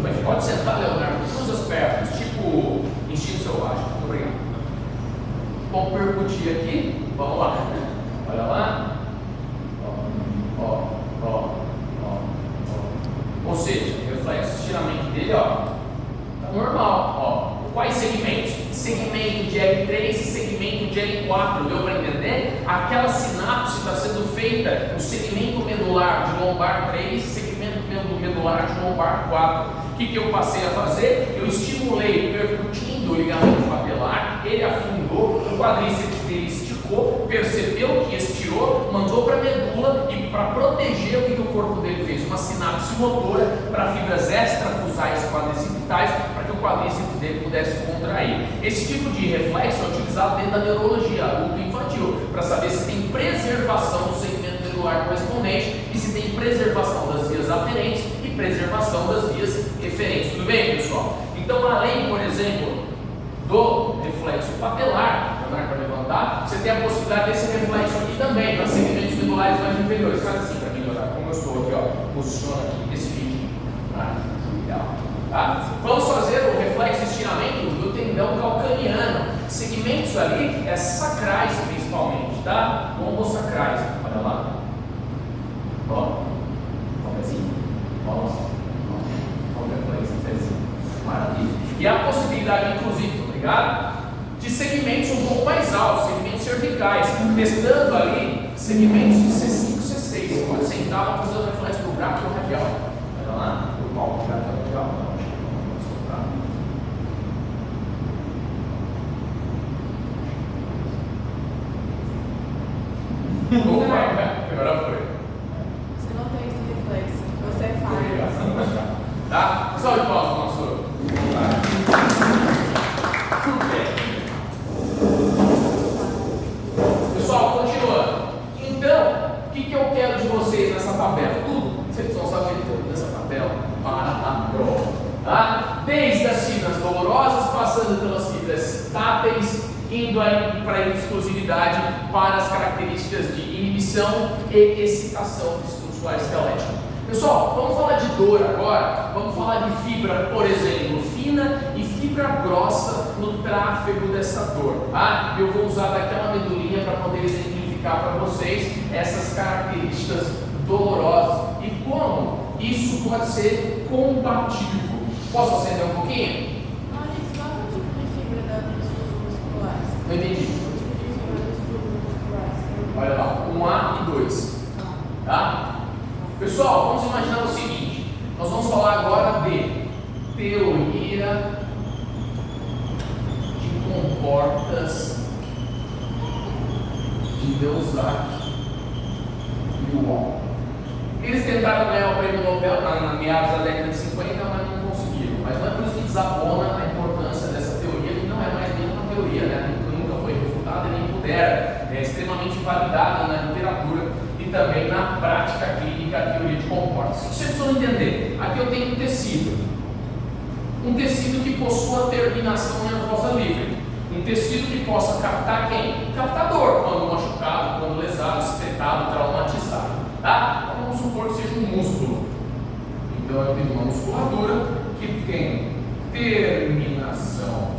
Mas pode sentar, Leonardo. Cruza as pernas, tipo instinto selvagem. Muito obrigado. Vamos percutir aqui. Vamos lá. Olha lá. Ou seja, o reflexo de estiramento dele, ó, tá normal, ó. Quais segmentos? Segmento de L3 e segmento de L4, deu para entender? Aquela sinapse está sendo feita no segmento medular de lombar 3 e segmento medular de lombar 4. O que eu passei a fazer? Eu estimulei percutindo o ligamento patelar, ele afundou, o quadríceps dele esticou, percebeu que estirou, mandou para a medula e para proteger o que o corpo dele fez? Uma sinapse motora para fibras extrafusais quadricipitais para que o quadríceps dele pudesse contrair. Esse tipo de reflexo é utilizado dentro da neurologia adulto-infantil para saber se tem preservação do segmento medular correspondente e se tem preservação das vias aferentes e preservação das vias eferentes. Tudo bem? Então, além, por exemplo, do reflexo papelar, para levantar, você tem a possibilidade desse reflexo aqui também, para segmentos medulares mais inferiores. Faz assim para melhorar, como eu estou aqui, ó, posiciona aqui desse jeito. Legal. Tá? Vamos fazer o reflexo estiramento do tendão calcaneano. Segmentos ali, sacrais principalmente, tá? Ombosacrais. Olha lá. Ó. Assim. Ó. Maravilha. E a possibilidade, inclusive, obrigado, de segmentos um pouco mais altos, segmentos cervicais, testando ali segmentos de C5 e C6. Pode sentar para fazer o reflexo do braço radial. Olha lá, o palco do braço radial. Vamos soltar. Opa, agora foi. Você não tem esse reflexo, você é falho. Tá? Pessoal, de pausa, nosso. Pessoal, continuando. Então, o que eu quero de vocês nessa tabela? Tudo. Vocês vão saber tudo nessa tabela. Para a prova. Tá? Desde as fibras dolorosas, passando pelas fibras táteis, indo aí para a exclusividade para as características de inibição e excitação muscular esquelética. Pessoal, vamos falar de dor agora. Vamos falar de fibra, por exemplo, fina e fibra grossa no tráfego dessa dor. Tá? Eu vou usar daquela medulinha para poder exemplificar para vocês essas características dolorosas e como isso pode ser combativo. Posso acender um pouquinho? Qual é o tipo de fibra dos fluxos musculares? Não entendi. O tipo de fibra dos fluxos musculares? Olha lá, 1A e 2. Tá? Pessoal, vamos imaginar o seguinte. Nós vamos falar agora de teoria de comportas de Deusac e Wall. Eles tentaram ganhar o prêmio Nobel na meados da década de 50, mas não conseguiram. Mas não é por isso que desabona a importância dessa teoria, que não é mais nem uma teoria, né? Nunca foi refutada nem pudera. É extremamente validada na literatura e também na prática clínica, a teoria de comportas. O que vocês precisam entender? Aqui eu tenho um tecido que possua terminação nervosa livre, um tecido que possa captar quem? Captador, quando machucado, quando lesado, espetado, traumatizado. Tá? Então vamos supor que seja um músculo. Então eu tenho uma musculatura que tem terminação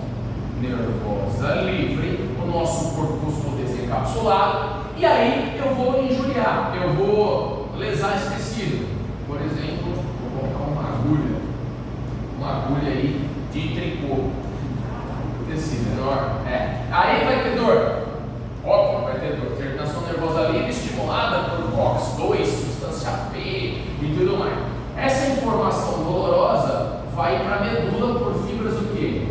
nervosa livre, o nosso corpúsculo desencapsulado, e aí eu vou injuriar, eu vou lesar esse tecido. Por exemplo, vou colocar uma agulha aí de tricô, tecido enorme. Aí vai ter dor, óbvio vai ter dor. Terminação nervosa livre estimulada por COX-2, substância P e tudo mais. Essa informação dolorosa vai para a medula por fibras o quê?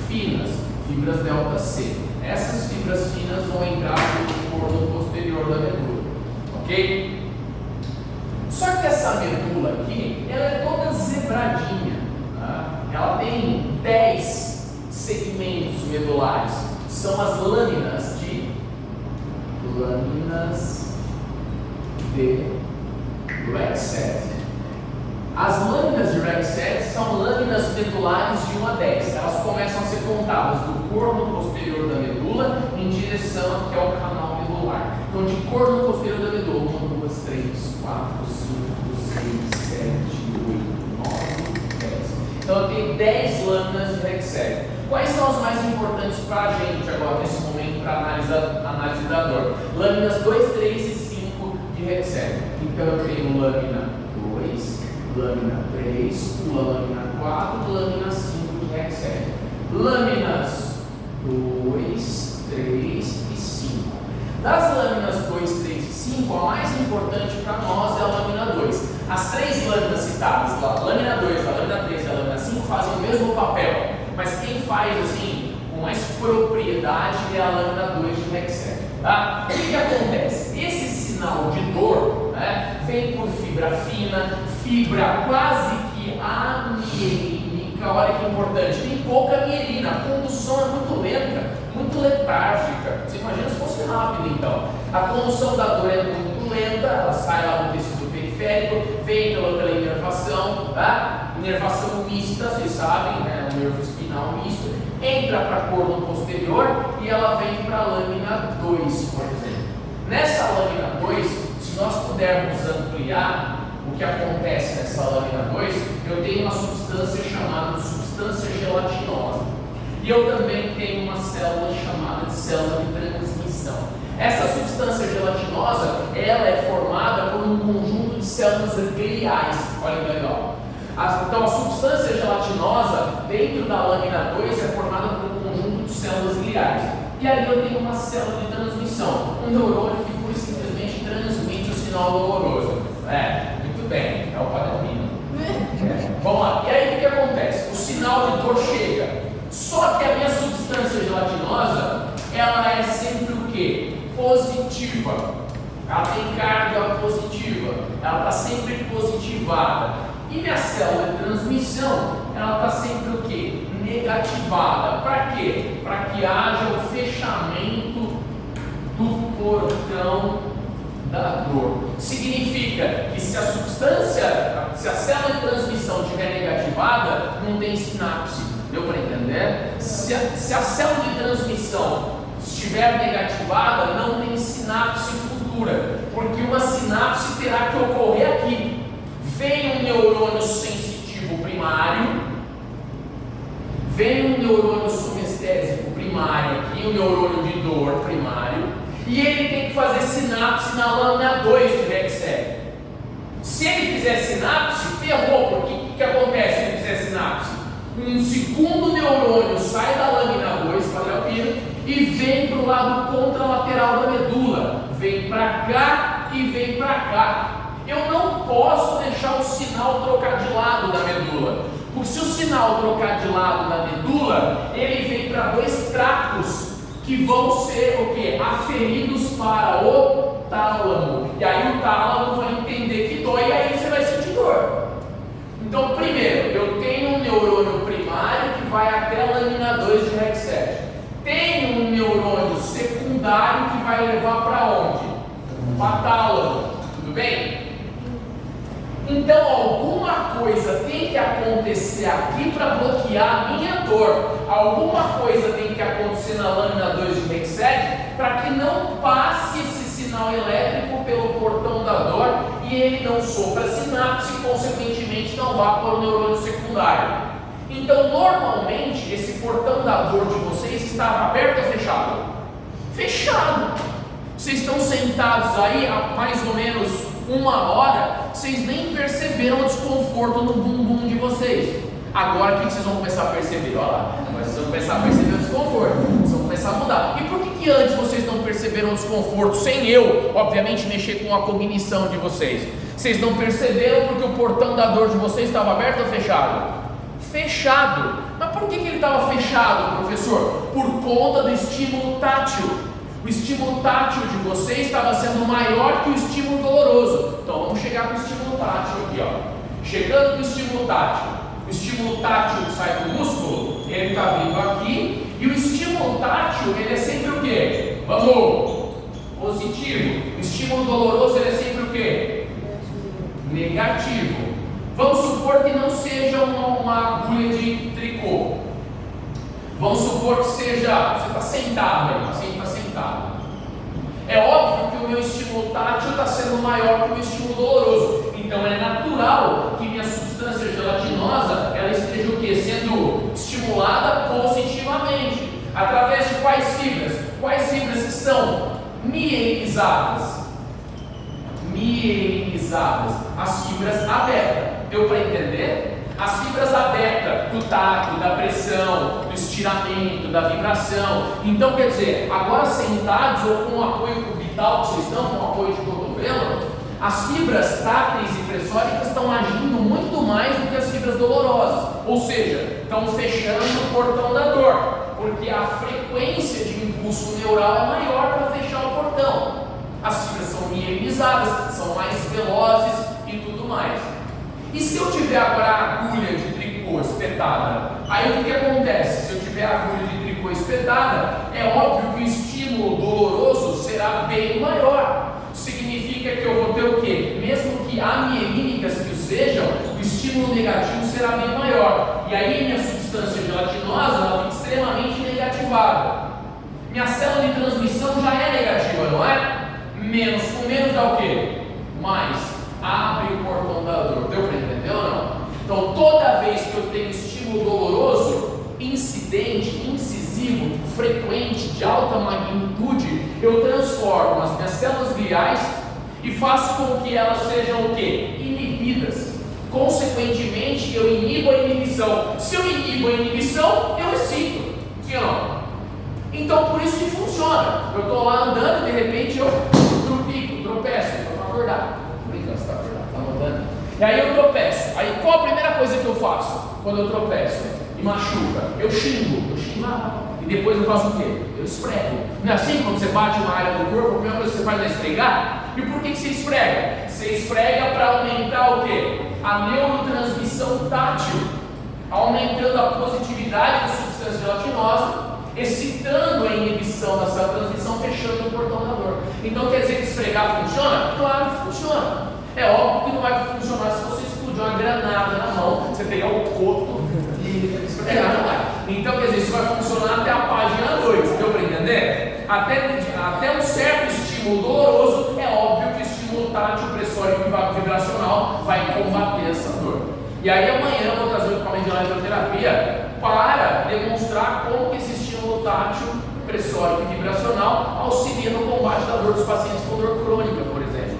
Finas, fibras delta C. Essas fibras finas vão entrar no corno posterior da medula, ok? Só que essa medula aqui, ela é toda zebradinha, tá? Ela tem 10 segmentos medulares, são as lâminas de Rexed. As lâminas de Rexed são lâminas medulares de 1 a 10. Elas começam a ser contadas do corno posterior da medula em direção aqui ao canal medular. Então, de corno posterior da medula, 1, 2, 3, 4, 5, 6, 7, 8, 9, 10. Então, eu tenho 10 lâminas de Rexed. Quais são as mais importantes para a gente agora, nesse momento, para análise da dor? Lâminas 2, 3 e 5 de Rexed. Então, eu tenho lâmina 2, lâmina 3, pula lâmina 4, lâmina 5 de Rexed. Lâminas 2, 3 e 5. Das lâminas 2, 3 e 5, a mais importante para nós é a lâmina 2. As 3 lâminas citadas lá, a lâmina 2, a lâmina 3 e a lâmina 5, fazem o mesmo papel. Mas quem faz assim, com mais propriedade, é a lâmina 2 de Rexed. Tá? O que acontece? Esse sinal de dor, né, vem por fibra fina, fibra quase que amielínica. Olha que importante, tem pouca mielina, a condução é muito lenta, muito letárgica. Você imagina se fosse rápido então. A condução da dor é muito lenta, ela sai lá do tecido periférico, vem pela inervação, tá? Inervação mista, vocês sabem, né? O nervo espinal misto, entra para a córnea posterior e ela vem para a lâmina 2, por exemplo. Nessa lâmina 2, se nós pudermos ampliar o que acontece nessa lâmina 2, eu tenho uma substância chamada de substância gelatinosa. E eu também tenho uma célula chamada de célula de transmissão. Essa substância gelatinosa, ela é formada por um conjunto de células gliais. Olha que legal. Então a substância gelatinosa dentro da lâmina 2 é formada por um conjunto de células gliais. E ali eu tenho uma célula de transmissão, um neurônio que pura e simplesmente transmite o sinal doloroso. Muito bem, é o padrão mínimo. Vamos lá, e aí o que acontece? O sinal de dor chega, só que a minha substância gelatinosa, ela é sempre o quê? Positiva. Ela tem carga positiva, ela está sempre positivada. E minha célula de transmissão, ela está sempre o quê? Negativada. Para quê? Para que haja o fechamento do portão da dor. Significa que se a célula de transmissão estiver negativada, não tem sinapse. Deu para entender? Se a célula de transmissão estiver negativada, não tem sinapse futura, porque uma sinapse terá que ocorrer aqui. Vem um neurônio sensitivo primário, vem um neurônio sunestésico primário aqui, um neurônio de dor primário, e ele tem que fazer sinapse na lâmina 2 de Rexed. Se ele fizer sinapse, ferrou, porque o que acontece se ele fizer sinapse? Um segundo neurônio sai da lâmina 2, quadripira, e vem para o lado contralateral da medula, vem para cá e vem para cá. Eu não posso deixar o sinal trocar de lado da medula, porque se o sinal trocar de lado da medula, ele vem para dois tractos que vão ser o quê? Aferidos para o tálamo. E aí o tálamo vai entender que dói e aí você vai sentir dor. Então, primeiro, eu tenho um neurônio primário que vai até a lâmina 2 de Rexed. Tenho um neurônio secundário que vai levar para onde? Para o tálamo. Tudo bem? Então alguma coisa tem que acontecer aqui para bloquear a minha dor. Alguma coisa tem que acontecer na lâmina 2 de Rexed para que não passe esse sinal elétrico pelo portão da dor e ele não sofra sinapse e consequentemente não vá para o neurônio secundário. Então normalmente esse portão da dor de vocês estava aberto ou fechado? Fechado. Vocês estão sentados aí há mais ou menos uma hora, vocês nem perceberam o desconforto no bumbum de vocês. Agora o que vocês vão começar a perceber? Olha lá, agora vocês vão começar a perceber o desconforto, vocês vão começar a mudar. E por que antes vocês não perceberam o desconforto, sem eu, obviamente, mexer com a cognição de vocês? Vocês não perceberam porque o portão da dor de vocês estava aberto ou fechado? Fechado. Mas por que ele estava fechado, professor? Por conta do estímulo tátil. O estímulo tátil de vocês estava sendo maior que o estímulo doloroso. Então vamos chegar com o estímulo tátil aqui, ó. Chegando com o estímulo tátil que sai do músculo, ele está vindo aqui. E o estímulo tátil, ele é sempre o quê? Vamos! Positivo. O estímulo doloroso, ele é sempre o quê? Negativo. Vamos supor que não seja uma agulha de tricô. Vamos supor que seja, você está sentado aí, o paciente está sentado. É óbvio que o meu estímulo tátil está sendo maior que o meu estímulo doloroso. Então é natural que minha substância gelatinosa, ela esteja o quê? Sendo estimulada positivamente. Através de quais fibras? Quais fibras que são mielinizadas? Mielinizadas. As fibras abertas. Deu para entender? As fibras abertas do tato, da pressão, do estiramento, da vibração. Então, quer dizer, agora sentados ou com o apoio cubital que vocês estão, com o apoio de cotovelo, as fibras táteis e pressóricas estão agindo muito mais do que as fibras dolorosas. Ou seja, estão fechando o portão da dor, porque a frequência de impulso neural é maior para fechar o portão. As fibras são mielinizadas, são mais velozes e tudo mais. E se eu tiver agora a agulha de tricô espetada, aí o que acontece? Se eu tiver a agulha de tricô espetada, é óbvio que o estímulo doloroso será bem maior. Significa que eu vou ter o quê? Mesmo que amielínicas que sejam, o estímulo negativo será bem maior. E aí minha substância Minha célula de transmissão já é negativa, não é? Menos com menos dá o quê? Mais. Abre o portão da dor. Deu para entender ou não? Então, toda vez que eu tenho estímulo doloroso, incidente, incisivo, frequente, de alta magnitude, eu transformo as minhas células gliais e faço com que elas sejam o quê? Inibidas. Consequentemente, eu inibo a inibição. Se eu inibo a inibição, eu excito. Sim ou não? Então, por isso que funciona. Eu estou lá andando e de repente eu tropeço, estou para acordar. Brincando, você está acordado, está notando? E aí eu tropeço. Aí qual a primeira coisa que eu faço quando eu tropeço e machuca? Eu xingo, e depois eu faço o quê? Eu esfrego. Não é assim quando você bate uma área do corpo, a primeira coisa que você faz é esfregar? E por que você esfrega? Você esfrega para aumentar o quê? A neurotransmissão tátil, aumentando a positividade da substância gelatinosa, excitando a inibição da célula de transmissão, fechando o portão da dor. Então quer dizer que esfregar funciona? Claro que funciona. É óbvio que não vai funcionar se você explodir uma granada na mão, você pegar o coto e esfregar, não vai. Então quer dizer, isso vai funcionar até a página 2, deu para entender? Até um certo estímulo doloroso, é óbvio que o estímulo tátil, pressórico e vibracional vai combater essa dor. E aí amanhã eu vou trazer o equipamento de eletroterapia para demonstrar como que esse estímulo tátil, pressórico e vibracional auxilia no combate da dor dos pacientes com dor crônica, por exemplo.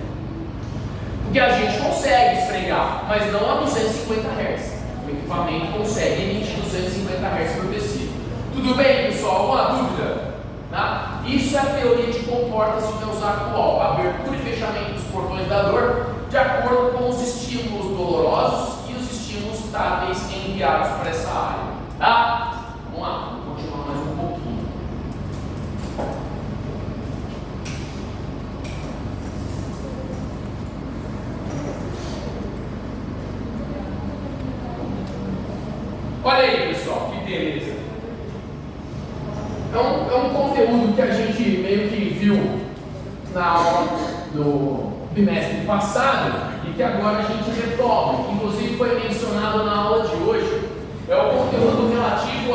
Porque a gente consegue esfregar, mas não a 250 Hz. O equipamento consegue emitir 250 Hz por tecido. Tudo bem, pessoal? Alguma dúvida? Tá? Isso é a teoria de comportas de Neuza atual, abertura e fechamento dos portões da dor, de acordo com os estímulos dolorosos e os estímulos táteis enviados para essa área. Tá? Vamos lá, vou continuar mais um pouquinho. Olha aí, pessoal, que beleza. É um conteúdo que a gente meio que viu na aula do bimestre passado e que agora a gente retoma, que inclusive foi mencionado na aula de hoje. É o conteúdo relativo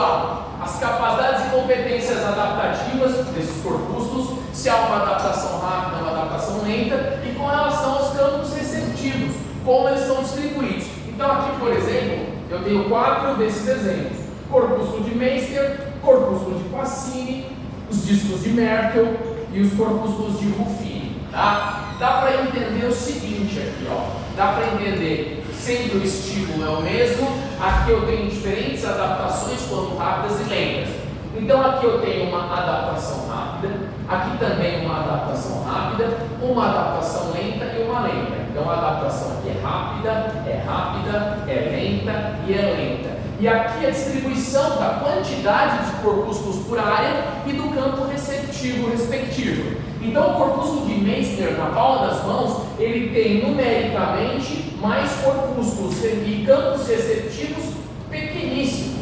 às capacidades e competências adaptativas desses corpúsculos, se há uma adaptação rápida, uma adaptação lenta, e com relação aos campos receptivos, como eles são distribuídos. Então aqui, por exemplo, eu tenho 4 desses exemplos: corpúsculo de Meister, corpúsculo de Pacini, os discos de Merkel e os corpúsculos de Ruffini. Tá? Dá para entender o seguinte aqui, ó. Dá para entender sempre o estímulo é o mesmo. Aqui eu tenho diferentes adaptações, quanto rápidas e lentas. Então aqui eu tenho uma adaptação rápida, aqui também uma adaptação rápida, uma adaptação lenta e uma lenta. Então a adaptação aqui é rápida, é lenta e é lenta. E aqui a distribuição da quantidade de corpúsculos por área e do campo receptivo respectivo. Então o corpúsculo de Meissner na palma das mãos, ele tem numericamente mais corpúsculos e campos receptivos pequeníssimos.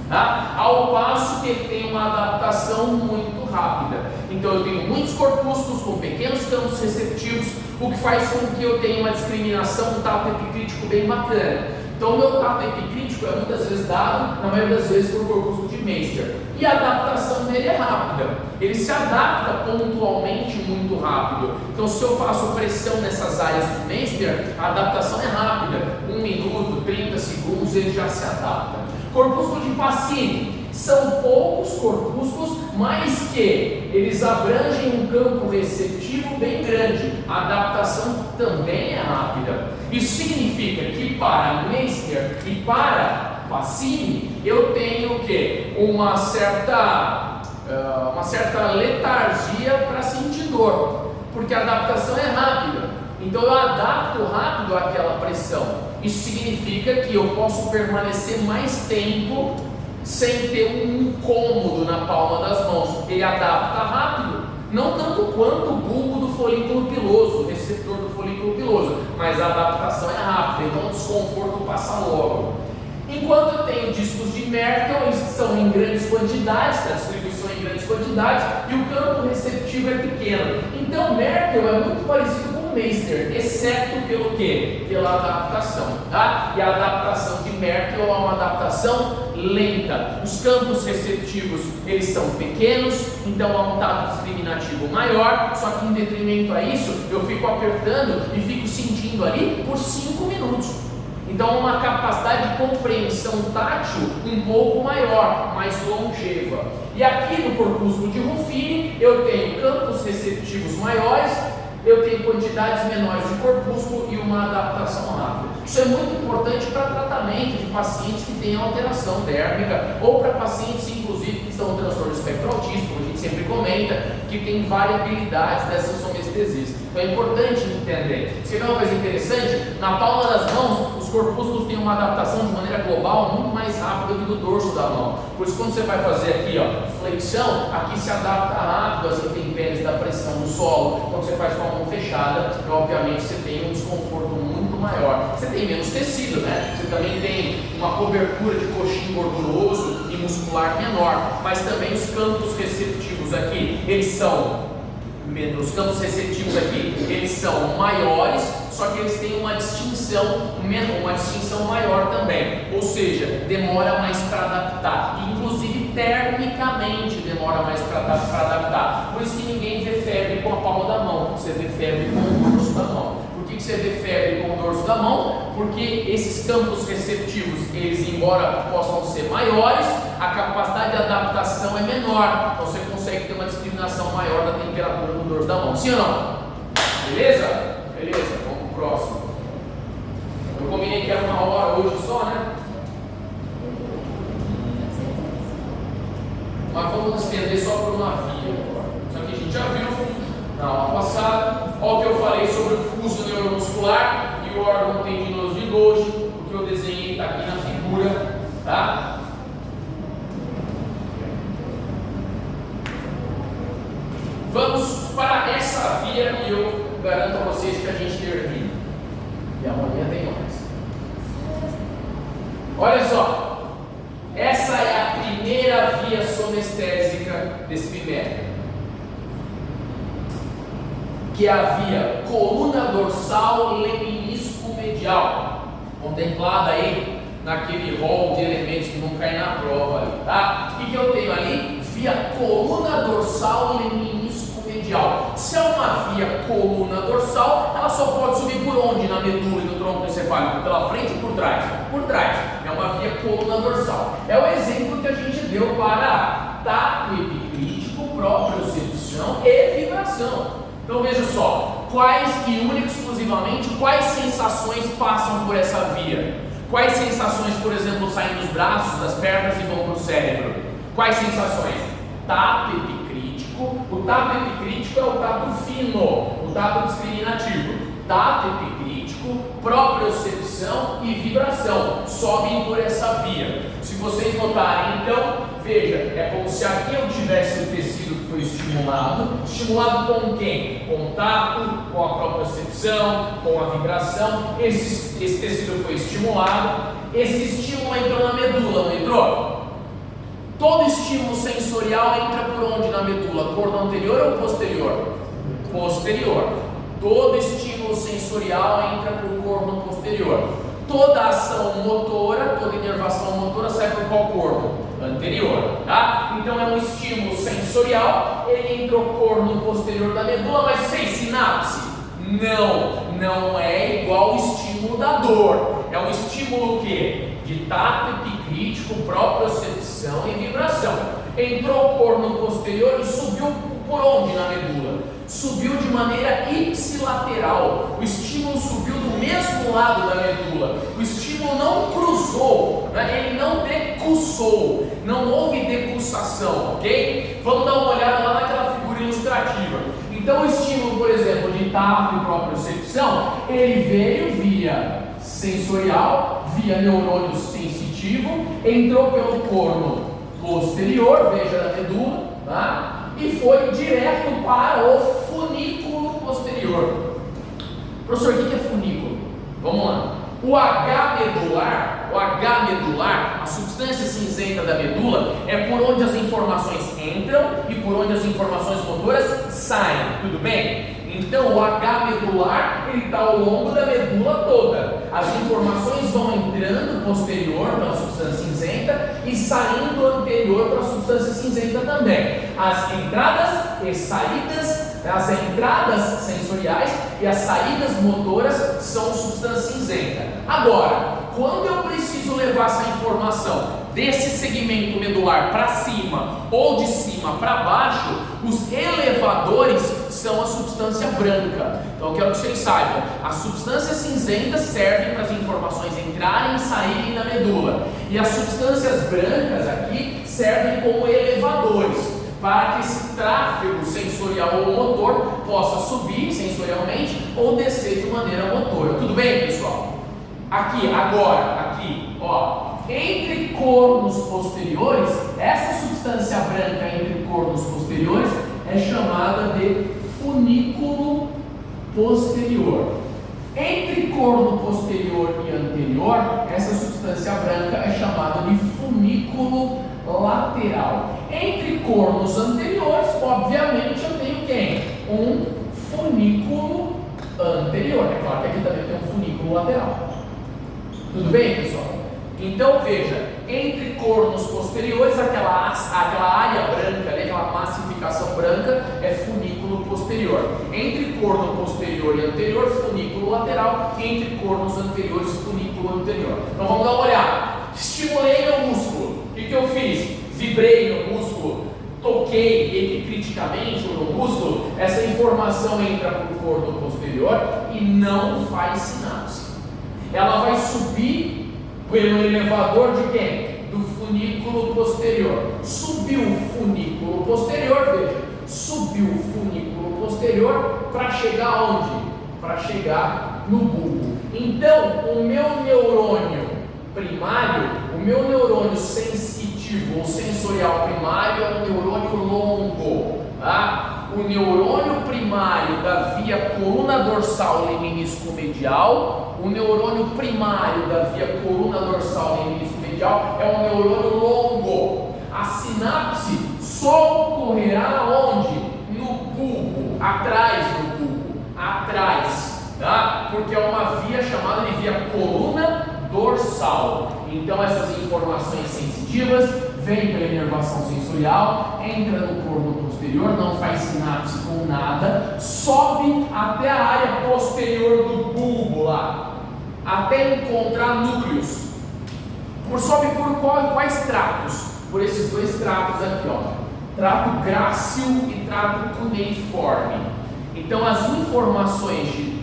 Tá? Ao passo que ele tem uma adaptação muito rápida. Então eu tenho muitos corpúsculos com pequenos campos receptivos, o que faz com que eu tenha uma discriminação, um tato epicrítico bem bacana. Então o meu tato epicrítico é muitas vezes dado, na maioria das vezes, por corpúsculo de Meissner. E a adaptação dele é rápida. Ele se adapta pontualmente muito rápido. Então se eu faço pressão nessas áreas do Meissner, a adaptação é rápida. 1 minuto, 30 segundos, ele já se adapta. Corpúsculo de Pacini são poucos corpúsculos, mas que eles abrangem um campo receptivo bem grande. A adaptação também é rápida. Isso significa que para Meissner e para Pacini eu tenho o quê? Uma certa letargia para sentir dor, porque a adaptação é rápida. Então eu adapto rápido àquela pressão. Isso significa que eu posso permanecer mais tempo sem ter um incômodo na palma das mãos. Ele adapta rápido, não tanto quanto o bulbo do folículo piloso, o receptor do folículo piloso, mas a adaptação é rápida, então o desconforto passa logo. Enquanto eu tenho discos de Merkel, eles são em grandes quantidades, a distribuição é em grandes quantidades, e o campo receptivo é pequeno. Então Merkel é muito parecido com Meister, exceto pelo quê? Pela adaptação, tá? E a adaptação de Merkel é uma adaptação lenta. Os campos receptivos, eles são pequenos, então há um tato discriminativo maior, só que em detrimento a isso, eu fico apertando e fico sentindo ali por 5 minutos. Então uma capacidade de compreensão tátil um pouco maior, mais longeva. E aqui no corpúsculo de Ruffini eu tenho campos receptivos maiores, eu tenho quantidades menores de corpúsculo e uma adaptação rápida. Isso é muito importante para tratamento de pacientes que têm alteração dérmica ou para pacientes, inclusive, que estão no transtorno do espectro autista, como a gente sempre comenta, que tem variabilidades dessas somestesias. Então é importante entender. Você vê uma coisa interessante? Na palma das mãos, os corpúsculos têm uma adaptação de maneira global muito mais rápida que no dorso da mão. Por isso, quando você vai fazer aqui, ó, flexão, aqui se adapta rápido às intempéries da pressão do solo. Quando você faz com a mão fechada, obviamente você tem um desconforto muito maior. Você tem menos tecido, né? Você também tem uma cobertura de coxim gorduroso e muscular menor, mas também os campos receptivos aqui, eles são maiores, só que eles têm uma distinção maior também, ou seja, demora mais para adaptar, inclusive termicamente demora mais para adaptar. Por isso que ninguém vê febre com a palma da mão, você vê febre com o dorso da mão. Por que você vê febre com o dorso da mão? Porque esses campos receptivos, eles, embora possam ser maiores, a capacidade de adaptação é menor, então você consegue ter uma discriminação maior da temperatura do dorso da mão. Sim ou não? Beleza? Beleza, vamos pro próximo. Eu combinei que era 1 hora hoje só, né? Mas vamos estender só por uma via agora. Isso aqui a gente já viu na aula passada. Olha o que eu falei sobre o fuso neuromuscular e o órgão tendinoso de Golgi. O que eu desenhei está aqui na figura, tá? Vamos para essa via e eu garanto a vocês que a gente termina. E amanhã tem mais. Olha só, essa é a primeira via somestésica desse bimestre, que é a via coluna dorsal leminisco medial, contemplada aí naquele rol de elementos que vão cair na prova ali, tá? O que eu tenho ali? Via coluna dorsal leminisco medial. Se é uma via coluna dorsal, ela só pode subir por onde? Na medula e no tronco encefálico? Pela frente ou por trás? Por trás. É uma via coluna dorsal. É o exemplo que a gente deu para tato epicrítico, propriocepção e vibração. Então veja só, quais e única exclusivamente, quais sensações passam por essa via? Quais sensações, por exemplo, saem dos braços, das pernas e vão para o cérebro? Quais sensações? Tato epicrítico. O tato epicrítico é o tato fino, o tato discriminativo. Tato epicrítico, propriocepção e vibração sobem por essa via. Se vocês notarem, então, veja, é como se aqui eu tivesse o tecido que foi estimulado com quem? Com o tato, com a propriocepção, com a vibração. Esse tecido foi estimulado, esse estímulo entrou na medula, não entrou? Todo estímulo sensorial entra por onde na medula? Corno anterior ou posterior? Posterior. Todo estímulo sensorial entra por corno posterior. Toda ação motora, toda inervação motora sai por qual corno? Anterior, tá? Então é um estímulo sensorial, ele entrou corno posterior da medula, mas fez sinapse? Não é igual ao estímulo da dor. É um estímulo que? De tato epicrítico, propriocepção e vibração. Entrou o corno posterior e subiu por onde na medula? Subiu de maneira ipsilateral. O estímulo subiu do mesmo lado da medula. O estímulo não cruzou, né? Ele não decussou. Não houve decussação, ok? Vamos dar uma olhada lá naquela figura ilustrativa. Então o estímulo, por exemplo, de tato e propriocepção, ele veio via sensorial, via neurônio sensitivo, entrou pelo corno posterior, veja na medula, tá? E foi direto para o funículo posterior. Professor, o que é funículo? Vamos lá. O H medular, a substância cinzenta da medula, é por onde as informações entram e por onde as informações motoras saem, tudo bem? Então o H medular ele está ao longo da medula toda. As informações vão entrando posterior para a substância cinzenta e saindo anterior para a substância cinzenta também. As entradas e saídas, as entradas sensoriais e as saídas motoras são substância cinzenta. Agora, quando eu preciso levar essa informação desse segmento medular para cima ou de cima para baixo, os elevadores são a substância branca. Então eu quero que vocês saibam, as substâncias cinzentas servem para as informações entrarem e saírem na medula, e as substâncias brancas aqui servem como elevadores, para que esse tráfego sensorial ou motor possa subir sensorialmente ou descer de maneira motora. Tudo bem, pessoal? Aqui, agora, aqui, ó, entre cornos posteriores, essa substância branca entre cornos posteriores é chamada de funículo posterior. Entre corno posterior e anterior, essa substância branca é chamada de funículo lateral. Entre cornos anteriores, obviamente, eu tenho quem? Um funículo anterior. É claro que aqui também tem um funículo lateral. Tudo bem, pessoal? Então veja, entre cornos posteriores, aquela área branca ali, aquela massificação branca é funículo posterior. Entre corno posterior e anterior, funículo lateral. Entre cornos anteriores, funículo anterior. Então vamos dar uma olhada. Estimulei meu músculo. O que eu fiz? Vibrei no músculo, toquei epicriticamente no músculo. Essa informação entra para o corno posterior e não faz sinapse. Ela vai subir pelo elevador de quem? Do funículo posterior. Subiu o funículo posterior, veja, subiu o funículo posterior para chegar onde? Para chegar no bulbo. Então, o meu neurônio primário, o meu neurônio sensitivo ou sensorial primário é um neurônio longo, tá? O neurônio primário da via coluna dorsal leminisco medial, o neurônio primário da via coluna dorsal leminisco medial é um neurônio longo. A sinapse só ocorrerá onde? No bulbo, atrás do bulbo, atrás, tá? Porque é uma via chamada de via coluna dorsal. Então essas informações sensitivas vêm pela inervação sensorial, entra no corno posterior, não faz sinapse com nada, sobe até a área posterior do bulbo lá, até encontrar núcleos. Sobe por quais tratos? Por esses dois tratos aqui, ó, trato grácil e trato cuneiforme. Então as informações de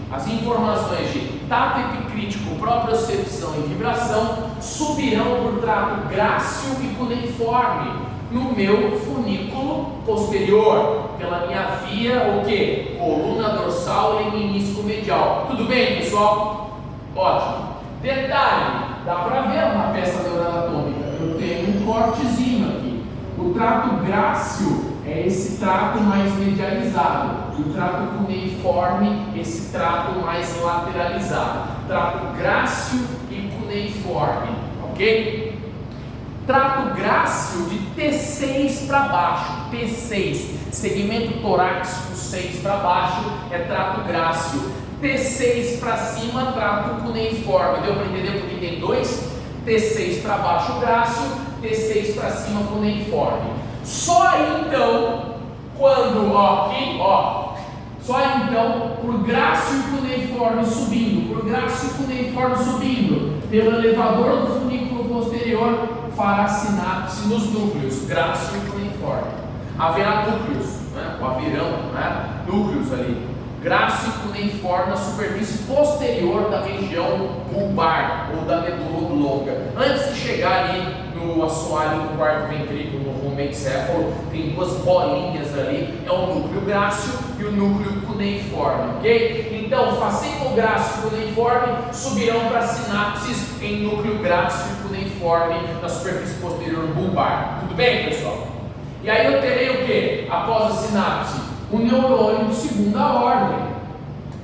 tato epicrítico, propriocepção e vibração subirão por trato grácil e cuneiforme no meu funículo posterior, pela minha via, o que? Coluna dorsal leminisco medial. Tudo bem, pessoal? Ótimo. Detalhe, dá para ver na peça neuroanatômica, eu tenho um cortezinho aqui. O trato grácil é esse trato mais medializado, e o trato cuneiforme, esse trato mais lateralizado. Trato grácil e cuneiforme, ok? Trato grácil de T6 para baixo, T6, segmento torácico 6 para baixo é trato grácil. T6 para cima, trato cuneiforme. Deu para entender porque tem dois? T6 para baixo grácil, T6 para cima cuneiforme. Só aí então, quando, ó, aqui, ó, só aí então, por grácil e cuneiforme subindo, por grácil e cuneiforme subindo, pelo elevador do funículo posterior, fará sinapse nos núcleos, grácil e cuneiforme. Haverá núcleos, né? Haverão, né? Núcleos ali. Grácil e cuneiforme na superfície posterior da região bulbar ou da medula oblonga. Antes de chegar ali no assoalho do quarto ventrículo, no rumencéfalo, tem duas bolinhas ali, é o núcleo grácil e o núcleo cuneiforme, ok? Então, fascículo grácil e cuneiforme subirão para sinapses em núcleo grácil e cuneiforme na superfície posterior bulbar. Tudo bem, pessoal? E aí eu terei o que? Após a sinapse? Um neurônio de segunda ordem,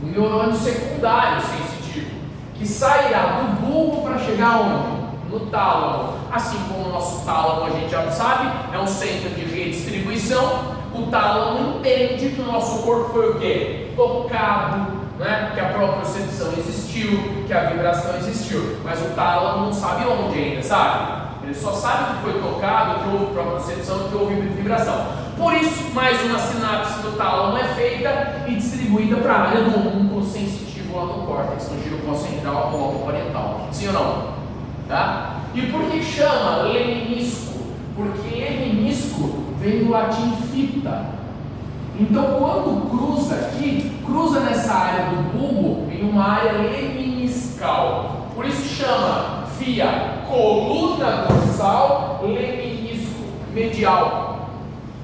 um neurônio secundário sensitivo, que sairá do bulbo para chegar onde? No tálamo. Assim como o nosso tálamo, a gente já sabe, é um centro de redistribuição. o tálamo entende que o nosso corpo foi o quê? Tocado, né? Que a propriocepção existiu, que a vibração existiu, mas o tálamo não sabe onde ainda, sabe? Ele só sabe que foi tocado, que houve propriocepção, que houve vibração. Por isso, mais uma sinapse do tálamo é feita e distribuída para a área do homúnculo sensitivo lá no córtex, no giro pós-central, no lobo parietal. Sim ou não? Tá? E por que chama leminisco? Porque leminisco vem do latim fita. Então, quando cruza aqui, cruza nessa área do bulbo em uma área leminiscal. Por isso chama via coluna dorsal leminisco medial.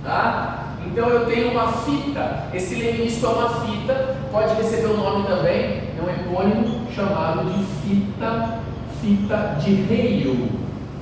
Tá? Então eu tenho uma fita. Esse leminisco é uma fita, pode receber o nome também, é um epônimo chamado de fita de Hale.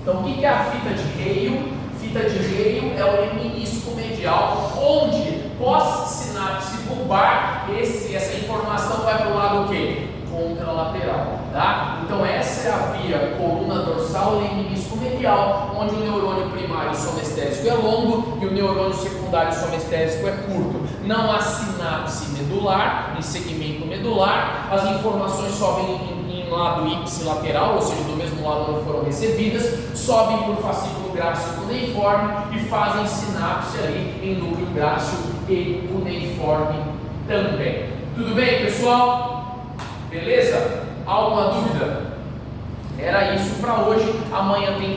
Então o que é a fita de Hale? Fita de Hale é o leminisco medial, onde pós-sinapse bulbar, essa informação vai para o lado o quê? Contralateral, tá? Então essa é a via coluna dorsal leminisco medial, onde o neurônio primário sonestésico é longo e o neurônio secundário sonestésico é curto. Não há sinapse medular, em segmento medular, as informações sobem em lado ipsilateral, ou seja, do mesmo lado onde foram recebidas, sobem por fascículo gráceo cuneiforme e fazem sinapse ali em núcleo gráceo e cuneiforme também. Tudo bem, pessoal? Beleza? Alguma dúvida? Era isso para hoje. Amanhã tem